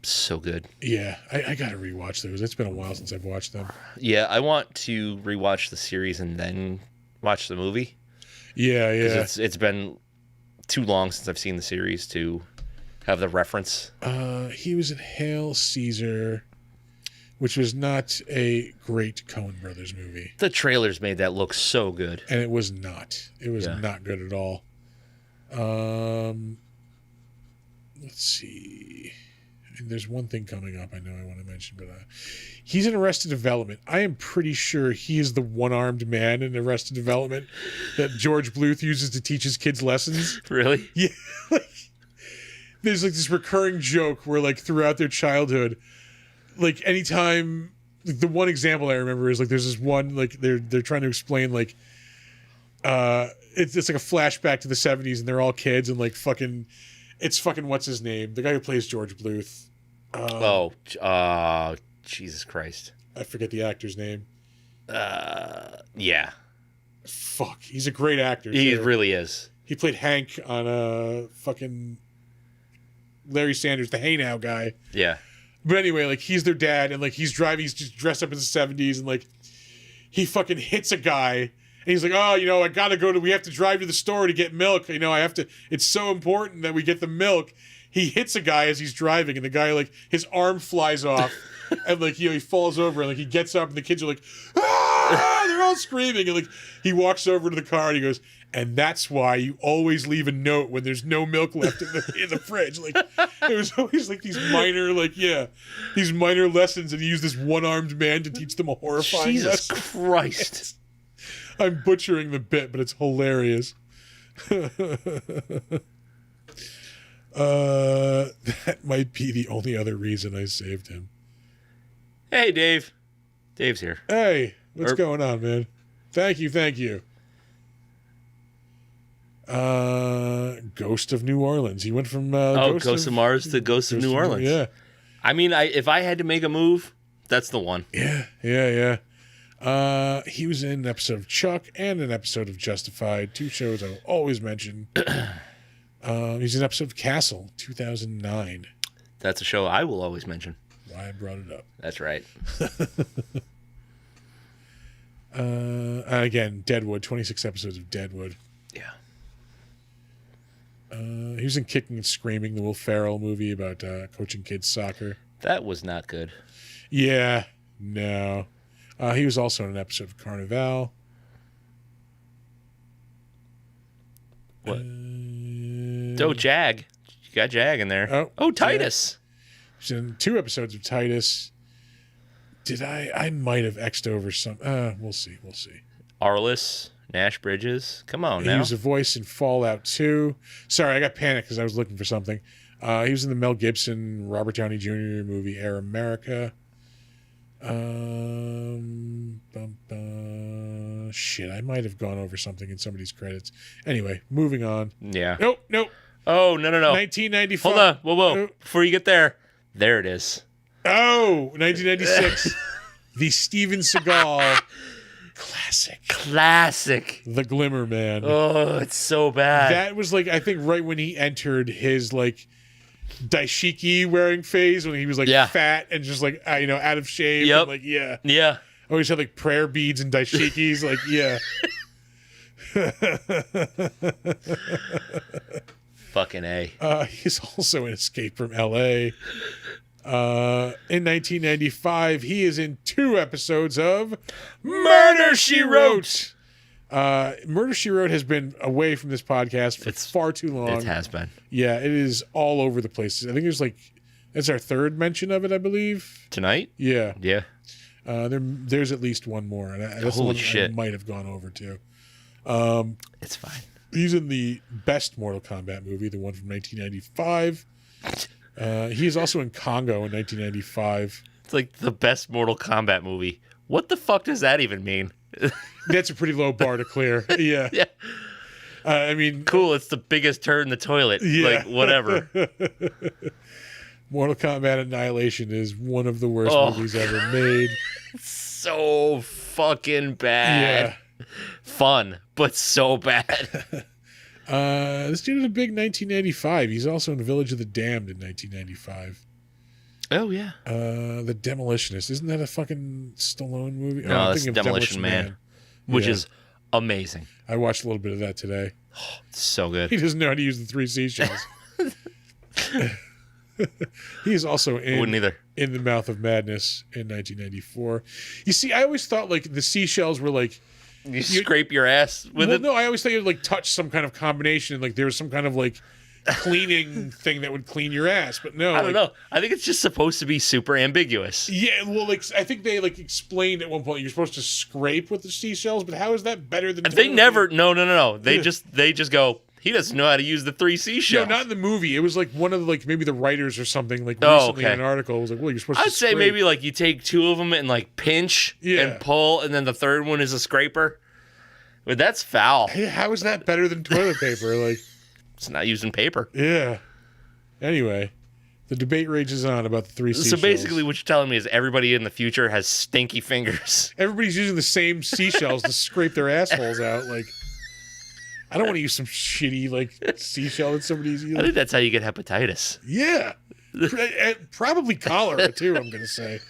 so good. Yeah, I gotta rewatch those. It's been a while since I've watched them. Yeah, I want to rewatch the series and then watch the movie. Yeah. It's been too long since I've seen the series to have the reference. He was in Hail Caesar, which was not a great Coen Brothers movie. The trailers made that look so good. And it was not. It was not good at all. Let's see. And there's one thing coming up I know I want to mention, but he's in Arrested Development. I am pretty sure he is the one-armed man in Arrested Development that George Bluth uses to teach his kids lessons. Really? Yeah. There's like this recurring joke where like throughout their childhood, like anytime, like, the one example I remember is like there's this one like they're trying to explain like it's like a flashback to the 70s and they're all kids and like fucking what's his name, the guy who plays George Bluth. Jesus Christ, I forget the actor's name. Yeah. Fuck, he's a great actor. He too. really is. He played Hank on fucking Larry Sanders, the Hey Now guy. Yeah. But anyway, like he's their dad, and like he's just dressed up in the 70s, and like he fucking hits a guy, and he's like, "Oh, I gotta we have to drive to the store to get milk. I have to. It's so important that we get the milk." He hits a guy as he's driving, and the guy like his arm flies off, and like he falls over, and like he gets up, and the kids are like, "Ah!" They're all screaming, and like he walks over to the car, and he goes, "And that's why you always leave a note when there's no milk left in the fridge." Like it was always like these minor lessons, and he used this one-armed man to teach them a horrifying Jesus lesson. Christ. I'm butchering the bit, but it's hilarious. That might be the only other reason I saved him. Hey, Dave. Dave's here. Hey, what's going on, man? Thank you. Ghost of New Orleans. He went from Ghost of Mars to Ghost of New Orleans. Yeah. I mean, if I had to make a move, that's the one. Yeah. He was in an episode of Chuck and an episode of Justified, two shows I'll always mention. He's in an episode of Castle, 2009. That's a show I will always mention. Why I brought it up. That's right. Again, Deadwood, 26 episodes of Deadwood. Yeah. He was in Kicking and Screaming, the Will Ferrell movie about coaching kids soccer. That was not good. Yeah, no. He was also in an episode of Carnival. What? Jag. You got Jag in there. Oh, Titus. He's in 2 episodes of Titus. Did I might have X'd over some. We'll see. Arliss, Nash Bridges. Come on now. He was a voice in Fallout 2. Sorry, I got panicked because I was looking for something. He was in the Mel Gibson, Robert Downey Jr. movie Air America. Shit, I might have gone over something in somebody's credits. Anyway, moving on. Yeah. Nope. Oh, no. 1995. Hold on. Whoa. Before you get there it is. Oh, 1996. The Steven Seagal classic. The Glimmer Man. Oh, it's so bad. That was like, I think right when he entered his like daishiki wearing phase, when he was like fat and just like out of shape. Yep. And, like yeah. Always had like prayer beads and daishikis. Like yeah. Fucking A. He's also in Escape from L.A. In 1995, he is in 2 episodes of Murder, She Wrote. Murder, She Wrote has been away from this podcast for far too long. It has been. Yeah, it is all over the place. I think that's our 3rd mention of it, I believe. Tonight? Yeah. Yeah. There's at least one more. And that's the one I might have gone over too. It's fine. He's in the best Mortal Kombat movie, the one from 1995. He is also in Congo in 1995. It's like the best Mortal Kombat movie. What the fuck does that even mean? That's a pretty low bar to clear. Yeah. Yeah. I mean... Cool, it's the biggest turd in the toilet. Yeah. Like, whatever. Mortal Kombat Annihilation is one of the worst movies ever made. So fucking bad. Yeah. Fun, but so bad. This dude had a big 1995. He's also in Village of the Damned in 1995. Oh yeah. The Demolitionist. Isn't that a fucking Stallone movie? No, I'm that's thinking of Demolition Man, which Yeah. is amazing. I watched a little bit of that today. It's so good. He doesn't know how to use the 3 seashells. He is also Wouldn't either. in the Mouth of Madness in 1994. You see, I always thought like the seashells were like You scrape your ass with it. No, I always thought you'd like touch some kind of combination, and like there was some kind of like cleaning thing that would clean your ass. But no, I don't know. I think it's just supposed to be super ambiguous. Yeah, well, like I think they like explained at one point you're supposed to scrape with the seashells, but how is that better than? They never. No. They just go. He doesn't know how to use the 3 seashells. No, not in the movie. It was like one of the, like maybe the writers or something like recently in an article was like, well, you're supposed to. I'd say maybe like you take 2 of them and like pinch and pull, and then the third one is a scraper. But that's foul. Hey, how is that better than toilet paper? Like, it's not using paper. Yeah. Anyway, the debate rages on about the 3 seashells. So basically, what you're telling me is everybody in the future has stinky fingers. Everybody's using the same seashells to scrape their assholes out. Like, I don't want to use some shitty like seashell that somebody's using. I think that's how you get hepatitis. Yeah. Probably cholera too. I'm gonna say.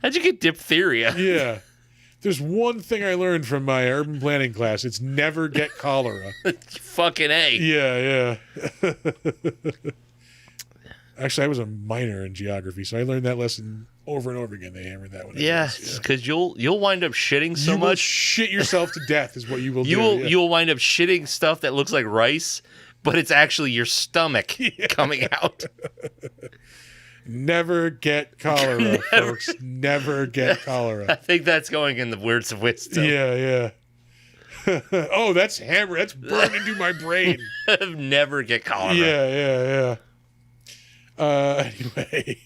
How'd you get diphtheria? Yeah. There's one thing I learned from my urban planning class. It's never get cholera. Fucking A. Yeah. Actually, I was a minor in geography, so I learned that lesson over and over again. They hammered that one. Yeah, because you'll wind up shitting so you much. Will shit yourself to death is what you will do. You'll wind up shitting stuff that looks like rice, but it's actually your stomach coming out. Never get cholera, folks. Never get cholera. I think that's going in the words of wisdom. Yeah. Oh, that's hammered. That's burned into my brain. Never get cholera. Yeah. Anyway,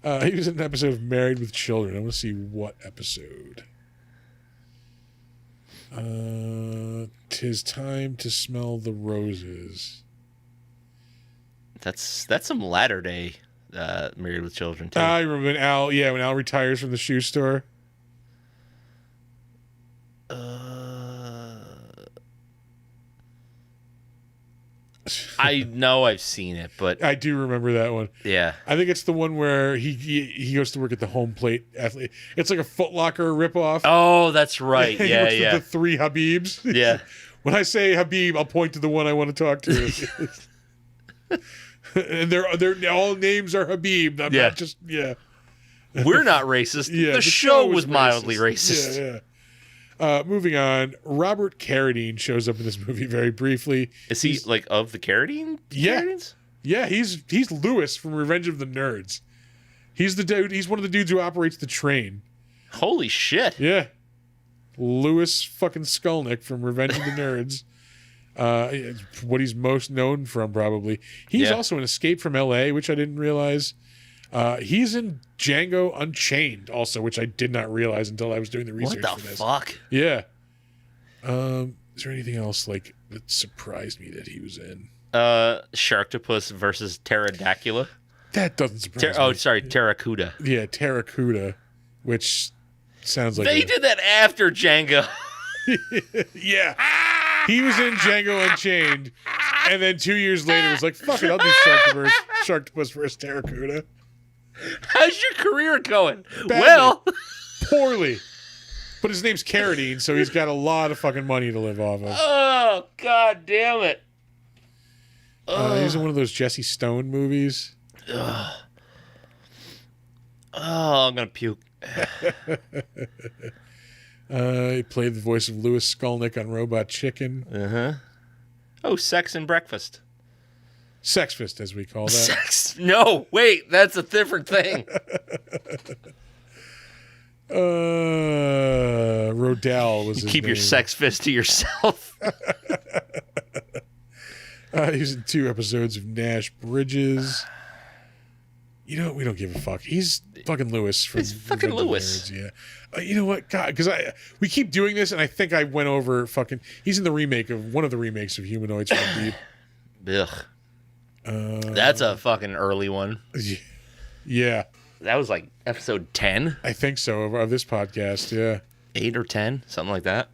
he was in an episode of Married with Children. I want to see what episode. 'Tis time to smell the roses. That's some latter day Married with Children too. I remember when Al retires from the shoe store. I know I've seen it, but I do remember that one. Yeah, I think it's the one where he goes to work at the home plate athlete. It's like a Foot Locker ripoff. Oh, that's right. He Yeah, works with yeah. the 3 Habibs. Yeah. When I say Habib, I'll point to the one I want to talk to. And they're all names are Habib. I'm not just We're not racist. Yeah, the show was mildly racist. Yeah. Moving on, Robert Carradine shows up in this movie very briefly. Is he like of the Carradine? Yeah. Carradines? Yeah, he's Lewis from Revenge of the Nerds. He's the dude. He's one of the dudes who operates the train. Holy shit! Yeah, Lewis fucking Skolnick from Revenge of the Nerds. What he's most known from, probably. He's also in Escape from L.A., which I didn't realize. He's in Django Unchained, also, which I did not realize until I was doing the research for this. What the fuck? Yeah. Is there anything else like that surprised me that he was in? Sharktopus versus Pterodactyla. That doesn't surprise me. Oh, sorry, Terracuda. Yeah, Terracuda, which sounds like They did that after Django. Yeah. He was in Django Unchained, and then 2 years later was like, fuck it, I'll do Sharktopus versus Terracuda. How's your career going? Badly. Well, poorly. But his name's Carradine, so he's got a lot of fucking money to live off of. Oh, god damn it. He's in one of those Jesse Stone movies. Oh, I'm gonna puke. He played the voice of Louis Skolnick on Robot Chicken. Uh-huh. Oh, Sex and Breakfast. Sex Fist, as we call that. Sex? No, wait, that's a different thing. Rodell was his Keep your name. sex fist to yourself. He was in 2 episodes of Nash Bridges. You know, we don't give a fuck. He's fucking Lewis from He's fucking Revenge of the Lewis. Nerds, yeah. You know what? God, because we keep doing this, and I think I went over fucking. He's in the remake of one of the remakes of Humanoids from Deep. Ugh. That's a fucking early one. Yeah, That was like episode 10, I think so of this podcast. Yeah, 8 or 10, something like that.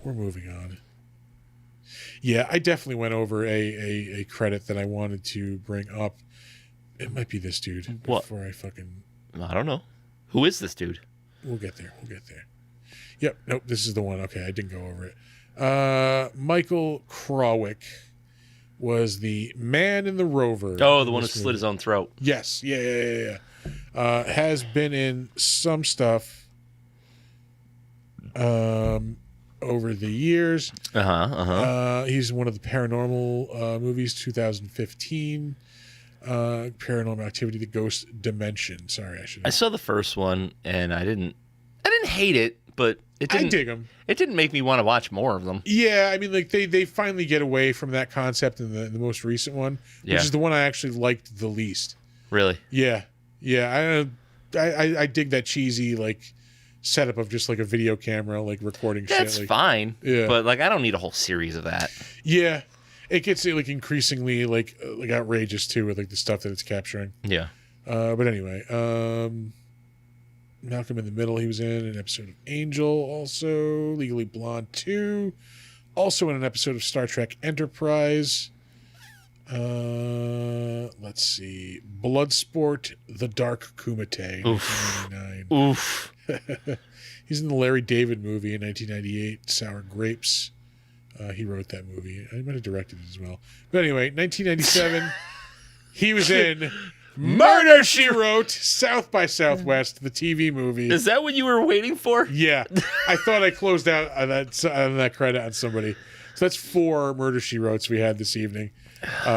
we're moving on. Yeah, I definitely went over a credit that I wanted to bring up It might be this dude. What? Before I fucking... I don't know. Who is this dude? We'll get there. Yep. Nope. This is the one. Okay. I didn't go over it. Michael Krawick was the man in the rover. Oh, the one who slit his own throat. Yes. Yeah. Has been in some stuff over the years. He's in one of the paranormal movies, 2015. Paranormal Activity, The Ghost Dimension. Sorry, I saw the first one and I didn't hate it, but it didn't. I dig them. It didn't make me want to watch more of them. Yeah, I mean, like they finally get away from that concept in the most recent one, which is the one I actually liked the least. Really? Yeah. I dig that cheesy like setup of just like a video camera like recording shit. That's fine. Yeah. But like I don't need a whole series of that. Yeah. It gets like increasingly like outrageous too with like the stuff that it's capturing. Yeah. But anyway, Malcolm in the Middle, he was in an episode of Angel, also Legally Blonde 2, also in an episode of Star Trek Enterprise. Let's see, Bloodsport: The Dark Kumite, 1999. Oof. He's in the Larry David movie in 1998, Sour Grapes. He wrote that movie. I might have directed it as well. But anyway, 1997, he was in Murder, She Wrote, South by Southwest, the TV movie. Is that what you were waiting for? Yeah. I thought I closed out on that credit on somebody. So that's 4 Murder, She Wrotes we had this evening.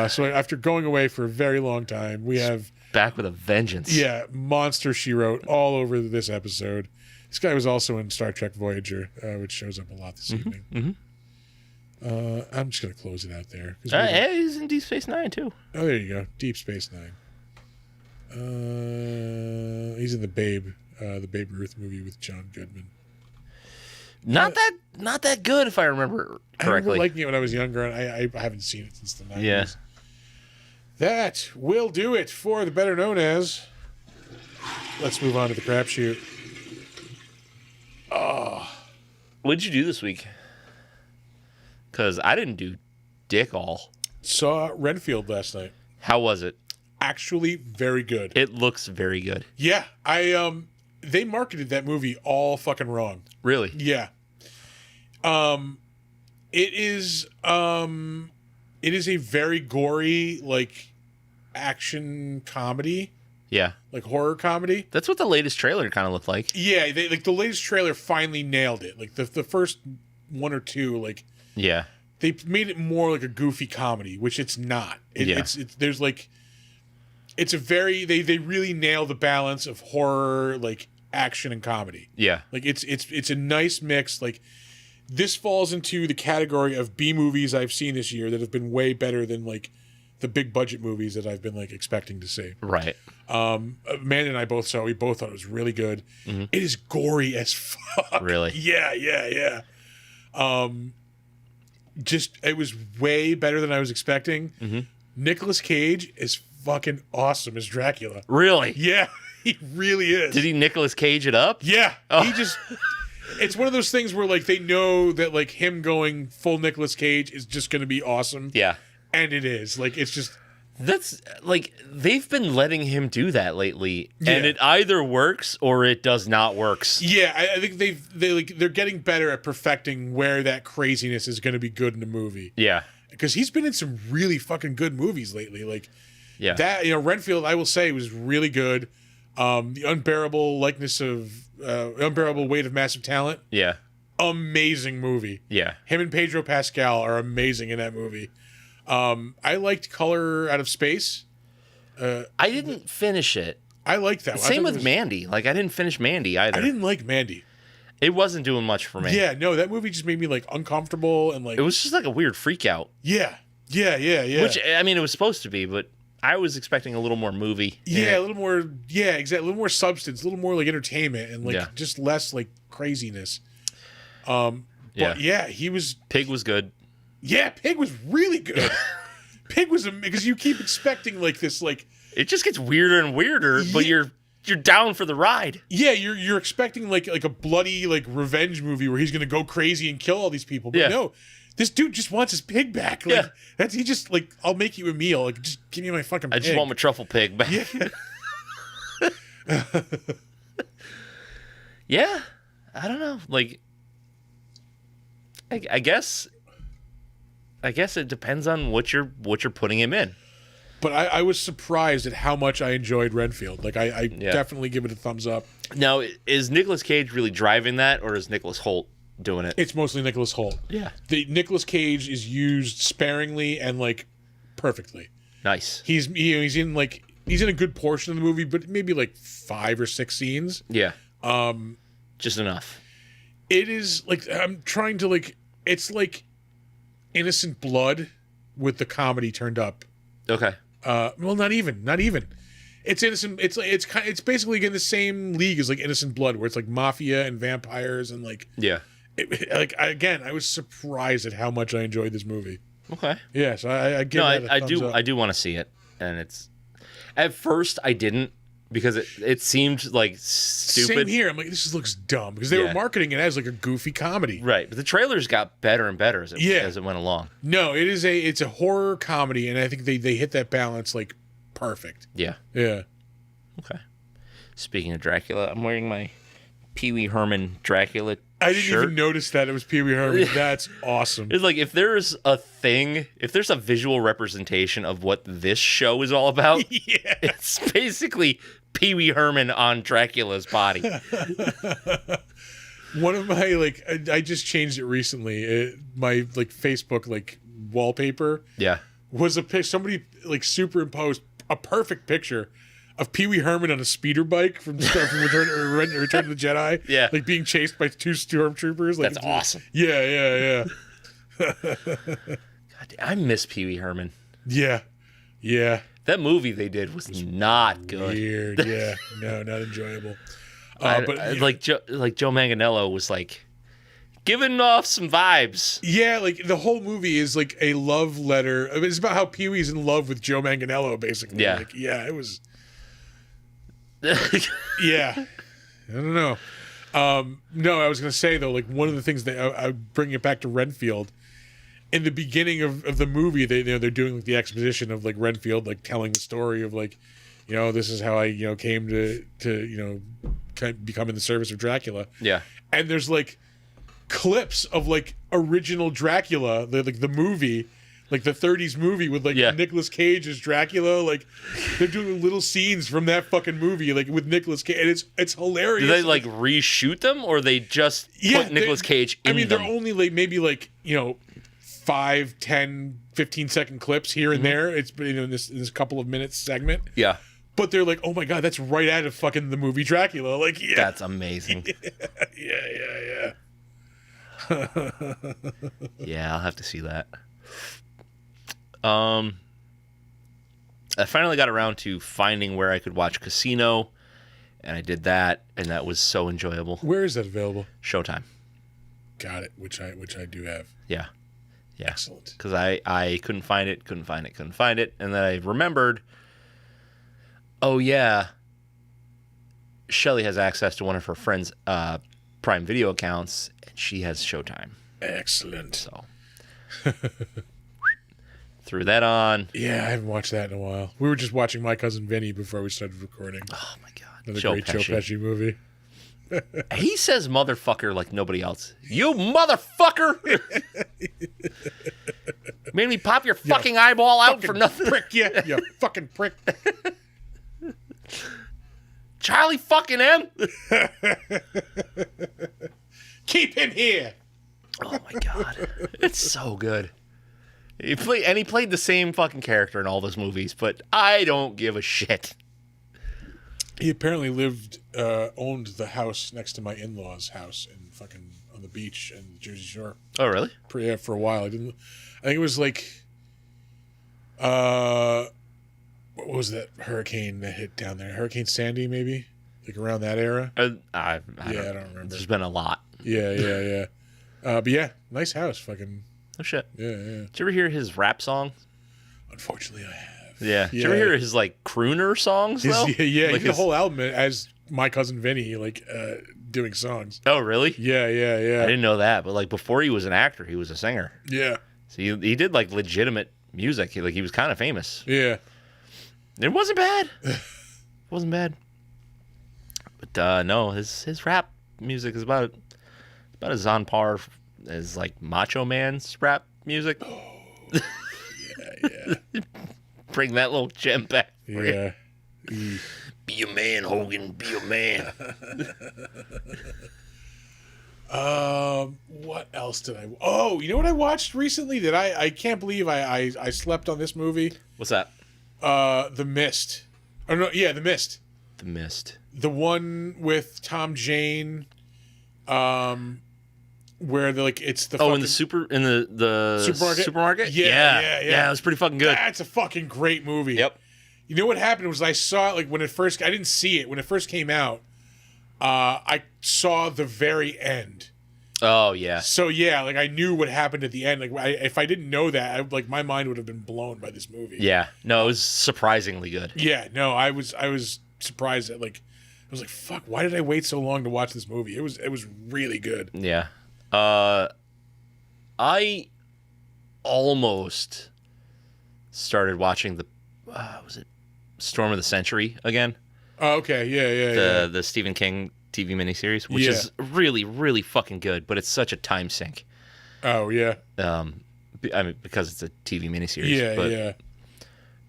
So after going away for a very long time, we have... Back with a vengeance. Yeah, Monster, She Wrote all over this episode. This guy was also in Star Trek Voyager, which shows up a lot this evening. Mm-hmm. I'm just going to close it out there. He's in Deep Space Nine, too. Oh, there you go. Deep Space Nine. He's in the Babe Ruth movie with John Goodman. Not that good, if I remember correctly. I remember liking it when I was younger, and I haven't seen it since the 90s. Yeah. That will do it for the better known as. Let's move on to the crapshoot. What'd you do this week? Because I didn't do dick all. Saw Renfield last night. How was it? Actually, very good. It looks very good. Yeah, they marketed that movie all fucking wrong. Really? Yeah. It is a very gory like action comedy. Yeah. Like horror comedy. That's what the latest trailer kind of looked like. Yeah, the latest trailer finally nailed it. Like the first one or two, like yeah, they made it more like a goofy comedy, which it's not. It's there's like it's a very they really nail the balance of horror, like action and comedy. Yeah, like it's a nice mix. Like this falls into the category of B movies I've seen this year that have been way better than like the big budget movies that I've been like expecting to see. Right. Amanda and I both saw. We both thought it was really good. Mm-hmm. It is gory as fuck. Really? Yeah. Just it was way better than I was expecting. Mm-hmm. Nicolas Cage is fucking awesome as Dracula. Really? Yeah, he really is. Did he Nicolas Cage it up? Yeah. Oh. He just. It's one of those things where like they know that like him going full Nicolas Cage is just going to be awesome. Yeah. And it is. Like it's just. That's like they've been letting him do that lately, and it either works or it does not works. Yeah, I think they're getting better at perfecting where that craziness is going to be good in a movie. Yeah, because he's been in some really fucking good movies lately. Like, yeah, that Renfield, I will say, was really good. The unbearable weight of massive talent. Yeah, amazing movie. Yeah, him and Pedro Pascal are amazing in that movie. I liked Color Out of Space. I didn't finish it. I liked that one. Same with Mandy. Like, I didn't finish Mandy either. I didn't like Mandy. It wasn't doing much for me. Yeah, no, that movie just made me, like, uncomfortable and, like... It was just, like, a weird freak out. Yeah. Which, I mean, it was supposed to be, but I was expecting a little more movie. Yeah, a little more... Yeah, exactly. A little more substance. A little more, like, entertainment and, like, just less, like, craziness. But, yeah, he was... Pig was good. Yeah, Pig was really good. Pig was because you keep expecting like this, like it just gets weirder and weirder, but you're down for the ride. Yeah, you're expecting like a bloody like revenge movie where he's gonna go crazy and kill all these people. But no, this dude just wants his pig back. Like, Yeah. he just like, I'll make you a meal. Like, just give me my fucking pig. I just want my truffle pig back. Yeah. Yeah. I don't know. Like, I guess it depends on what you're putting him in. But I was surprised at how much I enjoyed Renfield. Like, I definitely give it a thumbs up. Now, is Nicolas Cage really driving that, or is Nicholas Hoult doing it? It's mostly Nicholas Hoult. Yeah. The Nicolas Cage is used sparingly and like perfectly. Nice. He's in a good portion of the movie, but maybe like 5 or 6 scenes. Yeah. Just enough. It is like, I'm trying to like, it's like Innocent Blood with the comedy turned up. Okay. Well, not even. It's innocent. It's basically in the same league as like Innocent Blood, where it's like mafia and vampires and like. Yeah. I was surprised at how much I enjoyed this movie. Okay. Yeah, so I give it a thumbs up. I do want to see it, and it's. At first, I didn't because it seemed like stupid. Same here. I'm like, this looks dumb because they were marketing it as like a goofy comedy. Right, but the trailers got better and better as it went along. No, it's a horror comedy, and I think they hit that balance like perfect. Yeah. Yeah. Okay. Speaking of Dracula, I'm wearing my Pee Wee Herman Dracula I didn't shirt. even notice that it was Pee Wee Herman. That's awesome. It's like if there's a visual representation of what this show is all about, it's basically Pee Wee Herman on Dracula's body. One of my I just changed it recently. My Facebook wallpaper. Yeah. Was somebody superimposed a perfect picture of Pee Wee Herman on a speeder bike from Return of the Jedi. Yeah. Like being chased by 2 stormtroopers. That's awesome. Yeah. God, I miss Pee Wee Herman. Yeah. That movie they did was not good. Weird. Yeah. No, not enjoyable. Joe Manganiello was like giving off some vibes. Yeah, the whole movie is like a love letter. I mean, it's about how Pee Wee's in love with Joe Manganiello, basically. Yeah. It was. Yeah. I don't know. No, I was going to say, though, one of the things that I bring it back to Renfield. In the beginning of the movie, they're doing the exposition of Renfield, telling the story of this is how I came to become in the service of Dracula. Yeah. And there's clips of original Dracula, the movie, the 30s movie with Nicolas Cage as Dracula. They're doing little scenes from that fucking movie with Nicolas Cage, and it's hilarious. Do they reshoot them, or they just put Nicolas Cage in them? They're only maybe 5, 10, 15-second clips here and there. It's been in this couple of minutes segment. Yeah. But they're oh my god, that's right out of fucking the movie Dracula. That's amazing. Yeah. Yeah, I'll have to see that. I finally got around to finding where I could watch Casino, and I did that, and that was so enjoyable. Where is that available? Showtime. Got it. Which I do have. Yeah. Excellent. Because I couldn't find it, and then I remembered. Oh yeah. Shelly has access to one of her friends' Prime Video accounts, and she has Showtime. Excellent. So threw that on. Yeah, I haven't watched that in a while. We were just watching My Cousin Vinny before we started recording. Oh my god. Another great Joe Pesci movie. He says motherfucker like nobody else. You motherfucker! Made me pop your fucking eyeball out for nothing. Prick, yeah, you fucking prick. Charlie fucking M. Keep him here. Oh my god, it's so good. He played the same fucking character in all those movies, but I don't give a shit. He apparently owned the house next to my in-laws' house in fucking on the beach in the Jersey Shore. Oh really? For a while. I think it was what was that hurricane that hit down there? Hurricane Sandy, maybe? Around that era? I don't remember. There's been a lot. Yeah. But yeah, nice house. Fucking. Oh shit. Yeah. Did you ever hear his rap song? Unfortunately, I have. Yeah. Did you ever hear his crooner songs though? The whole album as My Cousin Vinny, like doing songs. Oh, really? Yeah. I didn't know that, but like before he was an actor, he was a singer. Yeah. So he did like legitimate music. He was kind of famous. Yeah. It wasn't bad. It wasn't bad. But no, his rap music is about as on par as like Macho Man's rap music. Oh, yeah. Bring that little gem back. Yeah. Be a man, Hogan. Be a man. What else did I? Oh, you know what I watched recently that I can't believe I slept on this movie. What's that? The Mist. Oh no, yeah, The Mist. The Mist. The one with Tom Jane, where it's the in the supermarket. Yeah. It was pretty fucking good. That's a fucking great movie. Yep. You know what happened was I saw it like when it first. I didn't see it when it first came out. I saw the very end. Oh yeah. So yeah, like I knew what happened at the end. Like if I didn't know that, my mind would have been blown by this movie. Yeah. No, it was surprisingly good. Yeah. No, I was surprised that I was like, fuck, why did I wait so long to watch this movie? It was really good. Yeah. I almost started watching was it Storm of the Century again? Oh, okay. Yeah. The Stephen King TV miniseries, which is really, really fucking good, but it's such a time sink. Oh, yeah. I mean, because it's a TV miniseries. Yeah.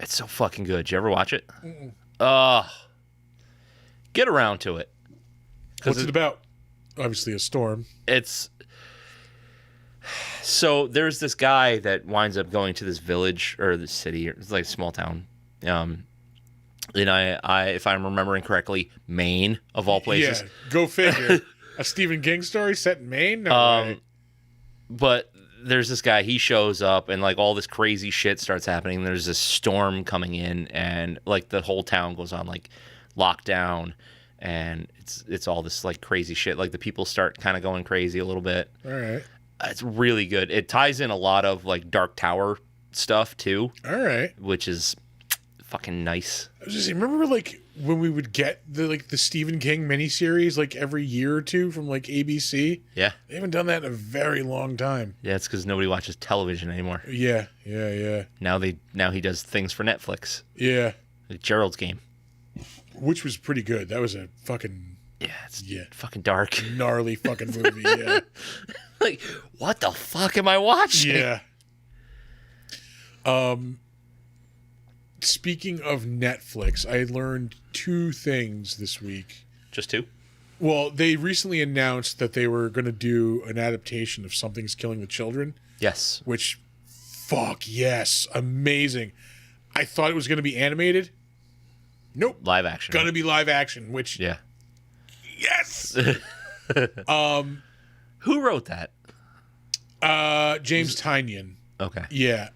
It's so fucking good. Did you ever watch it? Get around to it. What's it about? Obviously a storm. So there's this guy that winds up going to this village or the city, or it's like a small town. And I, if I'm remembering correctly, Maine of all places. Yeah, go figure. A Stephen King story set in Maine? No way. But there's this guy, he shows up and like all this crazy shit starts happening. There's this storm coming in and like the whole town goes on like lockdown and it's all this like crazy shit. Like the people start kind of going crazy a little bit. All right. It's really good. It ties in a lot of like Dark Tower stuff too. All right. Which is fucking nice. I was just remember like when we would get the Stephen King miniseries like every year or two from like ABC. Yeah. They haven't done that in a very long time. Yeah, it's because nobody watches television anymore. Yeah. Now he does things for Netflix. Yeah. Like Gerald's Game. Which was pretty good. That was a fucking fucking dark. Gnarly fucking movie, yeah. Like, what the fuck am I watching? Yeah. Speaking of Netflix, I learned two things this week. Just two? Well, they recently announced that they were going to do an adaptation of Something's Killing the Children. Yes. Which, fuck yes, amazing. I thought it was going to be animated. Nope. Live action. Going to be live action, which... Yeah. Yes! Who wrote that? James Tynion. Okay. Yeah.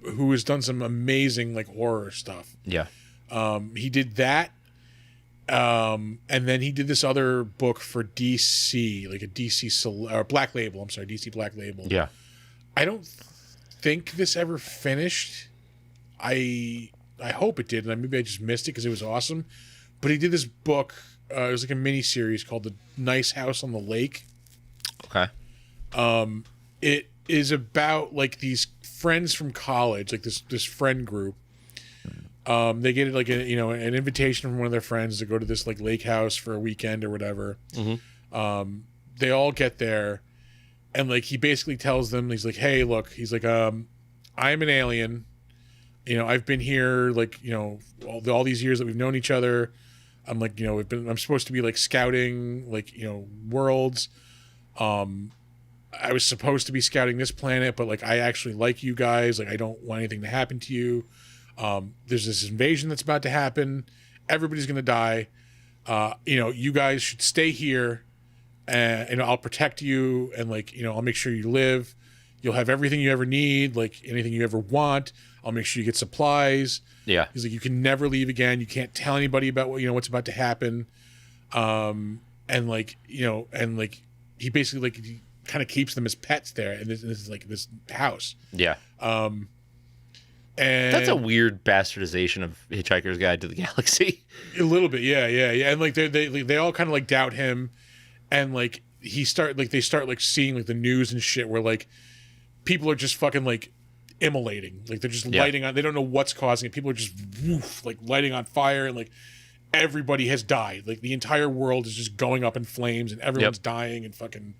Who has done some amazing like horror stuff. Yeah. He did that. And then he did this other book for DC, like a DC Black Label. I'm sorry, DC Black Label. Yeah. I don't think this ever finished. I hope it did, and maybe I just missed it because it was awesome. But he did this book. It was like a mini series called The Nice House on the Lake. Okay. It is about like these friends from college, like this friend group. They get like an invitation from one of their friends to go to this like lake house for a weekend or whatever. Mm-hmm. They all get there, and like he basically tells them, he's like, "Hey, look," he's like, "I'm an alien. I've been here like all these years that we've known each other. I'm like I'm supposed to be like scouting like worlds. I was supposed to be scouting this planet, but like I actually like you guys. Like I don't want anything to happen to you. There's this invasion that's about to happen. Everybody's gonna die. You guys should stay here, and I'll protect you, and like I'll make sure you live. You'll have everything you ever need, like anything you ever want. I'll make sure you get supplies." Yeah. He's like, "You can never leave again. You can't tell anybody about what's about to happen." And he basically he kind of keeps them as pets there, and this is like this house. Yeah. And That's a weird bastardization of Hitchhiker's Guide to the Galaxy. a little bit, yeah. And like they all kind of like doubt him, and like they start like seeing like the news and shit where like people are just fucking like immolating, like they're just lighting on. They don't know what's causing it. People are just like lighting on fire, and like everybody has died. Like the entire world is just going up in flames, and everyone's dying, and fucking.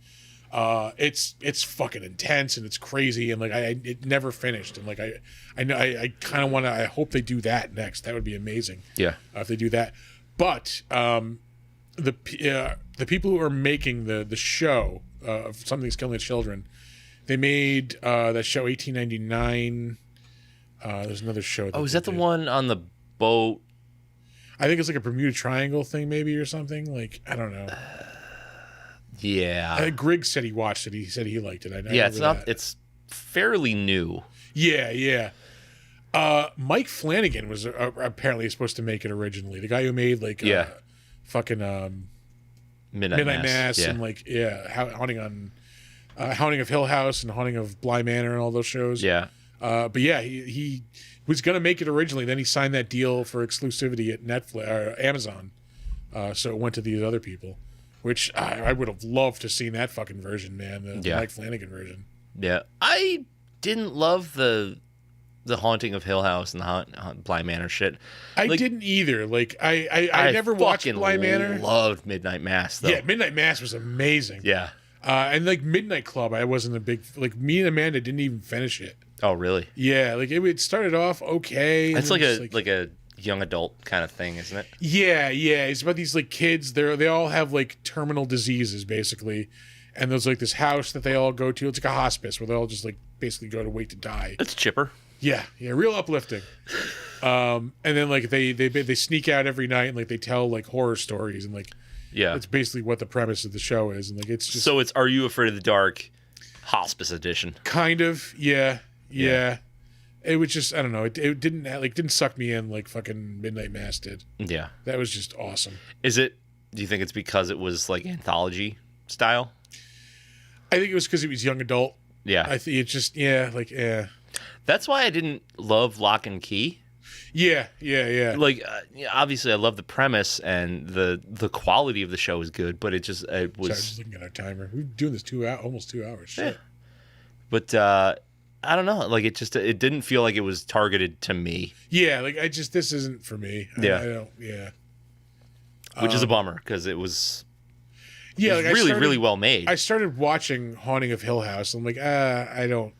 It's fucking intense, and it's crazy, and like it never finished, and like I know I kind of want to. I hope they do that next. That would be amazing. Yeah, if they do that. But the people who are making the show of Something's Killing the Children, they made that show 1899. There's another show. is that the one on the boat? I think it's like a Bermuda Triangle thing, maybe, or something. Like I don't know. Yeah, Griggs said he watched it. He said he liked it. It's fairly new. Yeah. Mike Flanagan was apparently supposed to make it originally. The guy who made like fucking Midnight Mass and like Haunting of Hill House and Haunting of Bly Manor and all those shows. Yeah. But yeah, he was gonna make it originally. Then he signed that deal for exclusivity at Netflix or Amazon. So it went to these other people. Which I would have loved to seen that fucking version, man. The Mike Flanagan version. Yeah, I didn't love the Haunting of Hill House and the Bly Manor shit. I didn't either. Like I never watched Bly Manor. Loved Midnight Mass though. Yeah, Midnight Mass was amazing. Yeah. And like Midnight Club, I wasn't a big like. Me and Amanda didn't even finish it. Oh really? Yeah, like it started off okay. It's like a young adult kind of thing, isn't it? Yeah. It's about these like kids. They all have like terminal diseases basically, and there's like this house that they all go to. It's like a hospice where they all just like basically go to wait to die. It's chipper. Yeah, real uplifting. And then like they sneak out every night and like they tell like horror stories and like it's basically what the premise of the show is, and like it's just so it's Are You Afraid of the Dark, hospice edition. Kind of, yeah. It was just I don't know. It didn't suck me in like fucking Midnight Mass did. Yeah, that was just awesome. Do you think it's because it was like anthology style? I think it was because it was young adult. Yeah, I think it's just That's why I didn't love Lock and Key. Yeah. Like, obviously, I love the premise and the quality of the show is good, but it was. Sorry, I'm just looking at our timer. We're doing this almost 2 hours. Shit. Yeah. But I don't know. Like, it didn't feel like it was targeted to me. Yeah, like this isn't for me. I don't. Yeah. Which is a bummer because it was. Yeah, it was really, really well made. I started watching Haunting of Hill House. I'm like, I don't.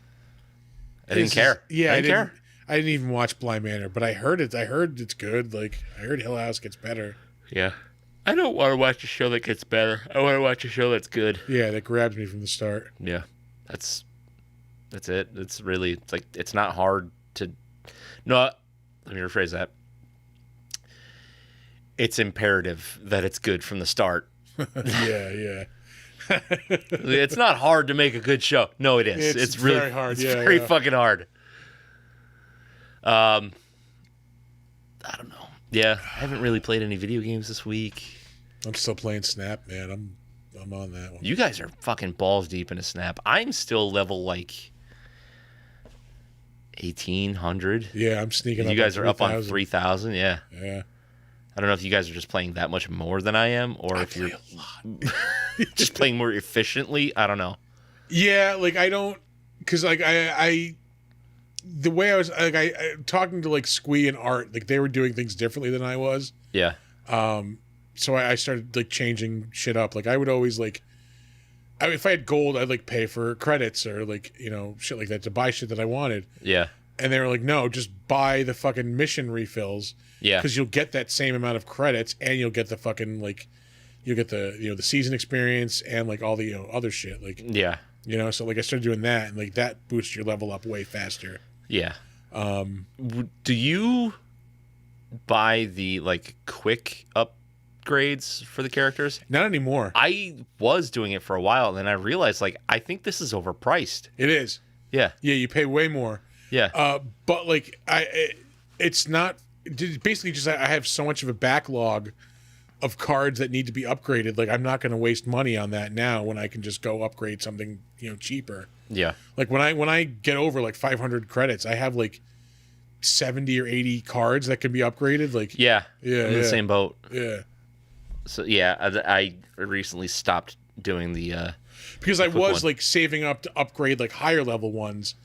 I didn't care. Yeah, I didn't care. I didn't even watch Bly Manor, but I heard it. I heard it's good. Like I heard Hill House gets better. Yeah. I don't want to watch a show that gets better. I want to watch a show that's good. Yeah, that grabs me from the start. Yeah, that's it. It's like it's not hard to. No, let me rephrase that. It's imperative that it's good from the start. Yeah. It's not hard to make a good show. No, it is. It's really very hard. It's very fucking hard. I don't know. Yeah, I haven't really played any video games this week. I'm still playing Snap, man. I'm on that one. You guys are fucking balls deep into Snap. I'm still level like 1,800. Yeah, I'm sneaking. You guys are up on 3,000. Yeah. Yeah. I don't know if you guys are just playing that much more than I am, or if you're a lot. just playing more efficiently. I don't know. Yeah, like I don't, because like I the way I was like I talking to like Squee and Art, like they were doing things differently than I was. Yeah. So I started like changing shit up. Like I would always like, if I had gold, I'd like pay for credits or like shit like that to buy shit that I wanted. Yeah. And they were like, no, just buy the fucking mission refills. Yeah. Because you'll get that same amount of credits and you'll get the fucking like, you'll get the the season experience and like all the other shit like. Yeah. So like I started doing that and like that boosts your level up way faster. Yeah. Do you buy the like quick upgrades for the characters? Not anymore. I was doing it for a while and then I realized like I think this is overpriced. It is. Yeah. Yeah, you pay way more. Yeah. But like it's not basically just I have so much of a backlog of cards that need to be upgraded. Like I'm not going to waste money on that now when I can just go upgrade something cheaper. Yeah. Like when I get over like 500 credits, I have like 70 or 80 cards that can be upgraded. Like, Yeah. Yeah, I'm in the same boat. Yeah. So yeah, I recently stopped doing the because I was one. like saving up to upgrade like higher level ones,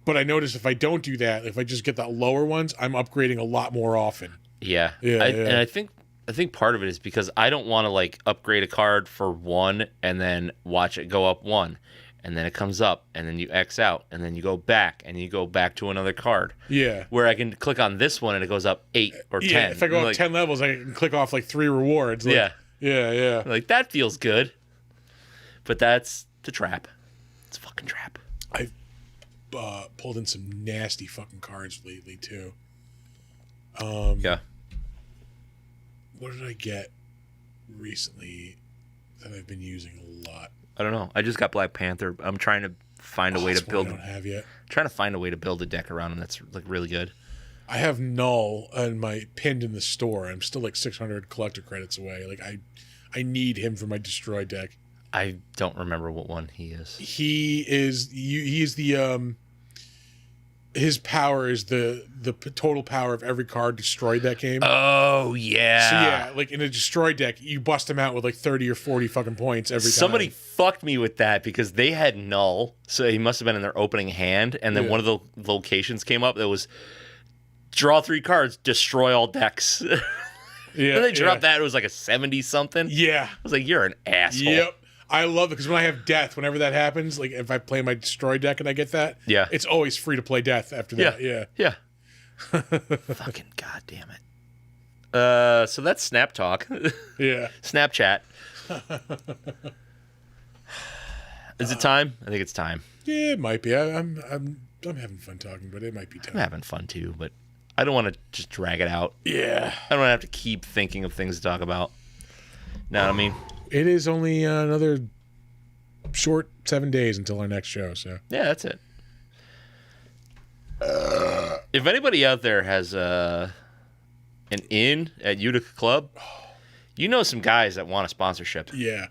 but I noticed if I don't do that, if I just get the lower ones, I'm upgrading a lot more often. Yeah. Yeah, And I think part of it is because I don't want to like upgrade a card for one and then watch it go up one, and then it comes up, and then you X out, and then you go back, and you go back to another card. Yeah. Where I can click on this one and it goes up 8 or 10. Yeah, if I go up like, 10 levels, I can click off like 3 rewards. Like, yeah. Yeah. Like that feels good. But that's the trap. It's a fucking trap. I've pulled in some nasty fucking cards lately too. Yeah. What did I get recently that I've been using a lot? I don't know. I just got Black Panther. I'm trying to find a way to build. I don't have yet. Trying to find a way to build a deck around him that's like really good. I have Null and my pinned in the store. I'm still like 600 collector credits away. Like I need him for my destroy deck. I don't remember what one he is. He is the his power is the total power of every card destroyed that game. Oh yeah. So yeah, like in a destroy deck, you bust him out with like 30 or 40 fucking points every time. Somebody fucked me with that because they had Null, so he must have been in their opening hand, and then one of the locations came up that was draw 3 cards, destroy all decks. Yeah. And they dropped that, it was like a 70 something. Yeah. I was like, you're an asshole. Yep. I love it because when I have death, whenever that happens, like if I play my destroy deck and I get that, Yeah. it's always free to play death after that. Yeah. Fucking goddamn it. So that's Snap Talk. Yeah. Snapchat. Is it time? I think it's time. Yeah, it might be. I'm having fun talking, but it might be time. I'm having fun too, but I don't want to just drag it out. Yeah. I don't want to have to keep thinking of things to talk about. Know what I mean? It is only another short 7 days until our next show, so. Yeah, that's it. If anybody out there has an inn at Utica Club, you know some guys that want a sponsorship. Yeah.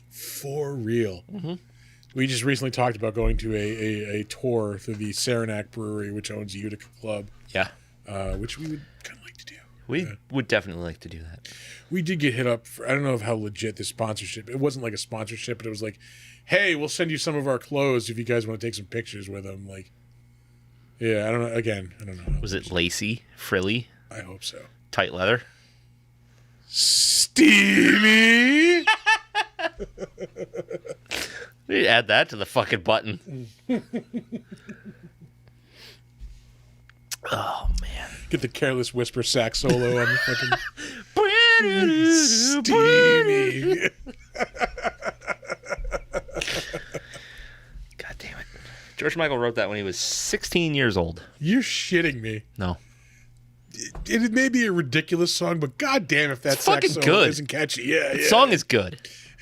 For real. Mm-hmm. We just recently talked about going to a tour through the Saranac Brewery, which owns Utica Club. Yeah. Which we would kind of like to do. We would definitely like to do that. We did get hit up for, I don't know how legit this sponsorship. It wasn't like a sponsorship, but it was like, hey, we'll send you some of our clothes if you guys want to take some pictures with them. Like, yeah, I don't know. Again, I don't know. Was it lacy, frilly, I hope so. tight leather? Steamy. We need to add that to the fucking button. Oh, man. Get the Careless Whisper sax solo on the fucking Steamy. God damn it. George Michael wrote that when he was 16 years old. You're shitting me. No. It may be a ridiculous song, but goddamn if that It's sax fucking solo good. isn't catchy. Yeah, The song is good.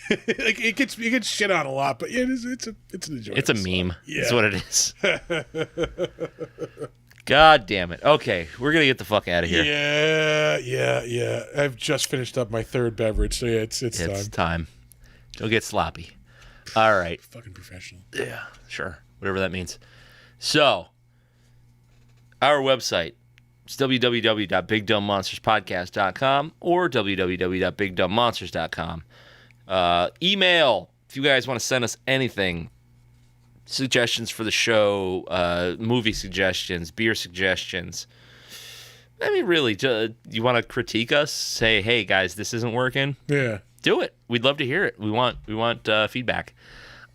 like it gets shit on a lot, but yeah, it's an enjoyable It's a song. meme. Yeah. That's what it is. God damn it. Okay, we're going to get the fuck out of here. Yeah. I've just finished up my third beverage, so yeah, it's It's time. time. Don't get sloppy. All right. Fucking professional. Yeah, sure. Whatever that means. So, our website is www.bigdumbmonsterspodcast.com or www.bigdumbmonsters.com. Email if you guys want to send us anything. Suggestions for the show, movie suggestions, beer suggestions. I mean, really, you want to critique us? Say, hey, guys, this isn't working? Yeah. Do it. We'd love to hear it. We want feedback.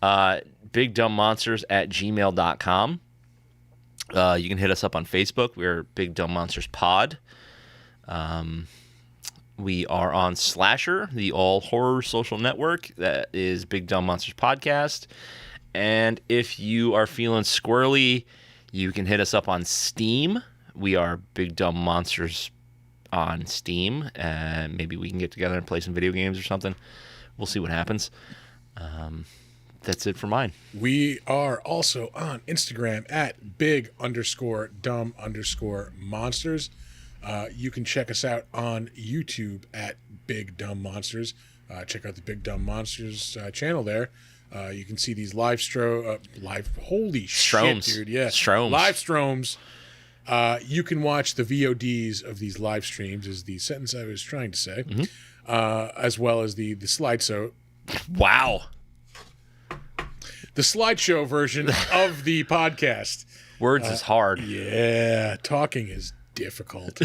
BigDumbMonsters@gmail.com. You can hit us up on Facebook. We're Big Dumb Monsters Pod. We are on Slasher, the all horror social network. That is Big Dumb Monsters Podcast. And if you are feeling squirrely, you can hit us up on Steam. We are Big Dumb Monsters on Steam. And maybe we can get together and play some video games or something. We'll see what happens. That's it for mine. We are also on Instagram at big_dumb_monsters. You can check us out on YouTube at Big Dumb Monsters. Check out the Big Dumb Monsters channel there. You can see these holy Stromes. shit, dude. Yeah. Stromes. Live stromes You can watch the VODs of these live streams, is the sentence I was trying to say, as well as the slideshow. Wow. The slideshow version of the podcast. Words is hard. Yeah, talking is difficult.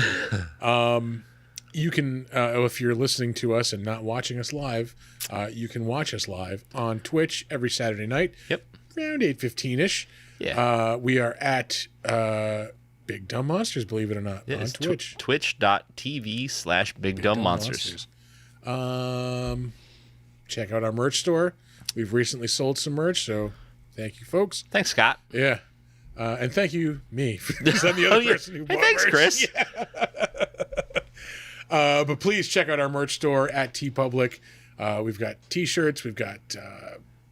You can, if you're listening to us and not watching us live, you can watch us live on Twitch every Saturday night. Yep. Around 8:15ish. Yeah. We are at Big Dumb Monsters, believe it or not, on Twitch. Twitch.tv/Big Dumb Monsters. Check out our merch store. We've recently sold some merch, so thank you, folks. Thanks, Scott. Yeah. And thank you, me, because I'm the other person who bought thanks, merch. Chris. Yeah. But please check out our merch store at TeePublic. We've got T-shirts, we've got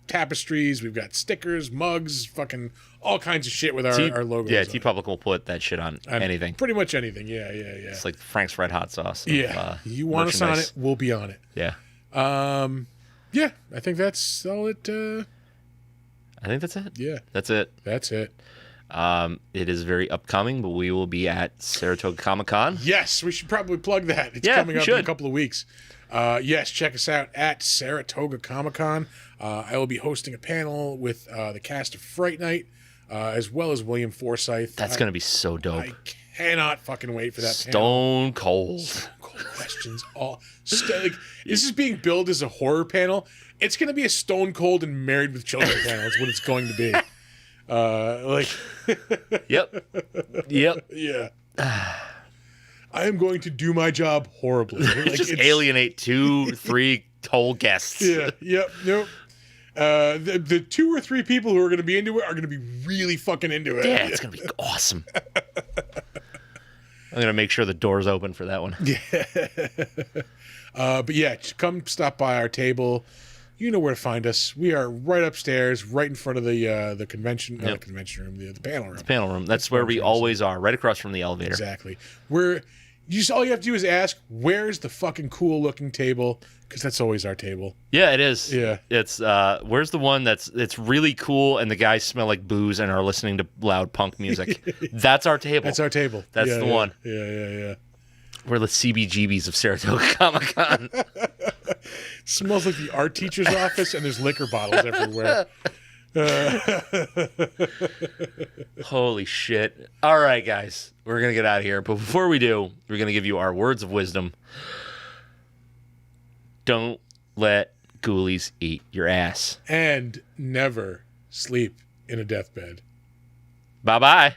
tapestries, we've got stickers, mugs, fucking all kinds of shit with our logos. Yeah, TeePublic will put that shit on anything. Pretty much anything. Yeah. It's like Frank's Red Hot Sauce. Yeah. You want us on it, we'll be on it. Yeah. Yeah, I think that's all it. I think that's it. Yeah. That's it. That's it. It is very upcoming, but we will be at Saratoga Comic-Con. Yes, we should probably plug that. It's Yeah, coming we up should. in a couple of weeks. Yes, check us out at Saratoga Comic-Con. I will be hosting a panel with the cast of Fright Night, as well as William Forsythe. That's going to be so dope. I cannot fucking wait for that Stone cold. Stone cold questions. This is being billed as a horror panel. It's going to be a Stone Cold and Married with Children panel. Is what it's going to be. Yep. Yeah. I am going to do my job horribly. Just alienate 2-3 whole guests. Yeah. Yep. Nope. The 2 or 3 people who are going to be into it are going to be really fucking into it. Yeah, it's going to be awesome. I'm going to make sure the door's open for that one. Yeah. But yeah, come stop by our table. You know where to find us. We are right upstairs, right in front of the convention, not the convention room, the panel room. The panel room. That's where we always are, right across from the elevator. Exactly. All you have to do is ask, where's the fucking cool looking table? Because that's always our table. Yeah, it is. Yeah. It's where's the one it's really cool and the guys smell like booze and are listening to loud punk music. That's our table. That's our table. That's the one. Yeah. We're the CBGBs of Saratoga Comic-Con. Smells like the art teacher's office, and there's liquor bottles everywhere. Holy shit. All right, guys. We're going to get out of here. But before we do, we're going to give you our words of wisdom. Don't let ghoulies eat your ass. And never sleep in a deathbed. Bye-bye.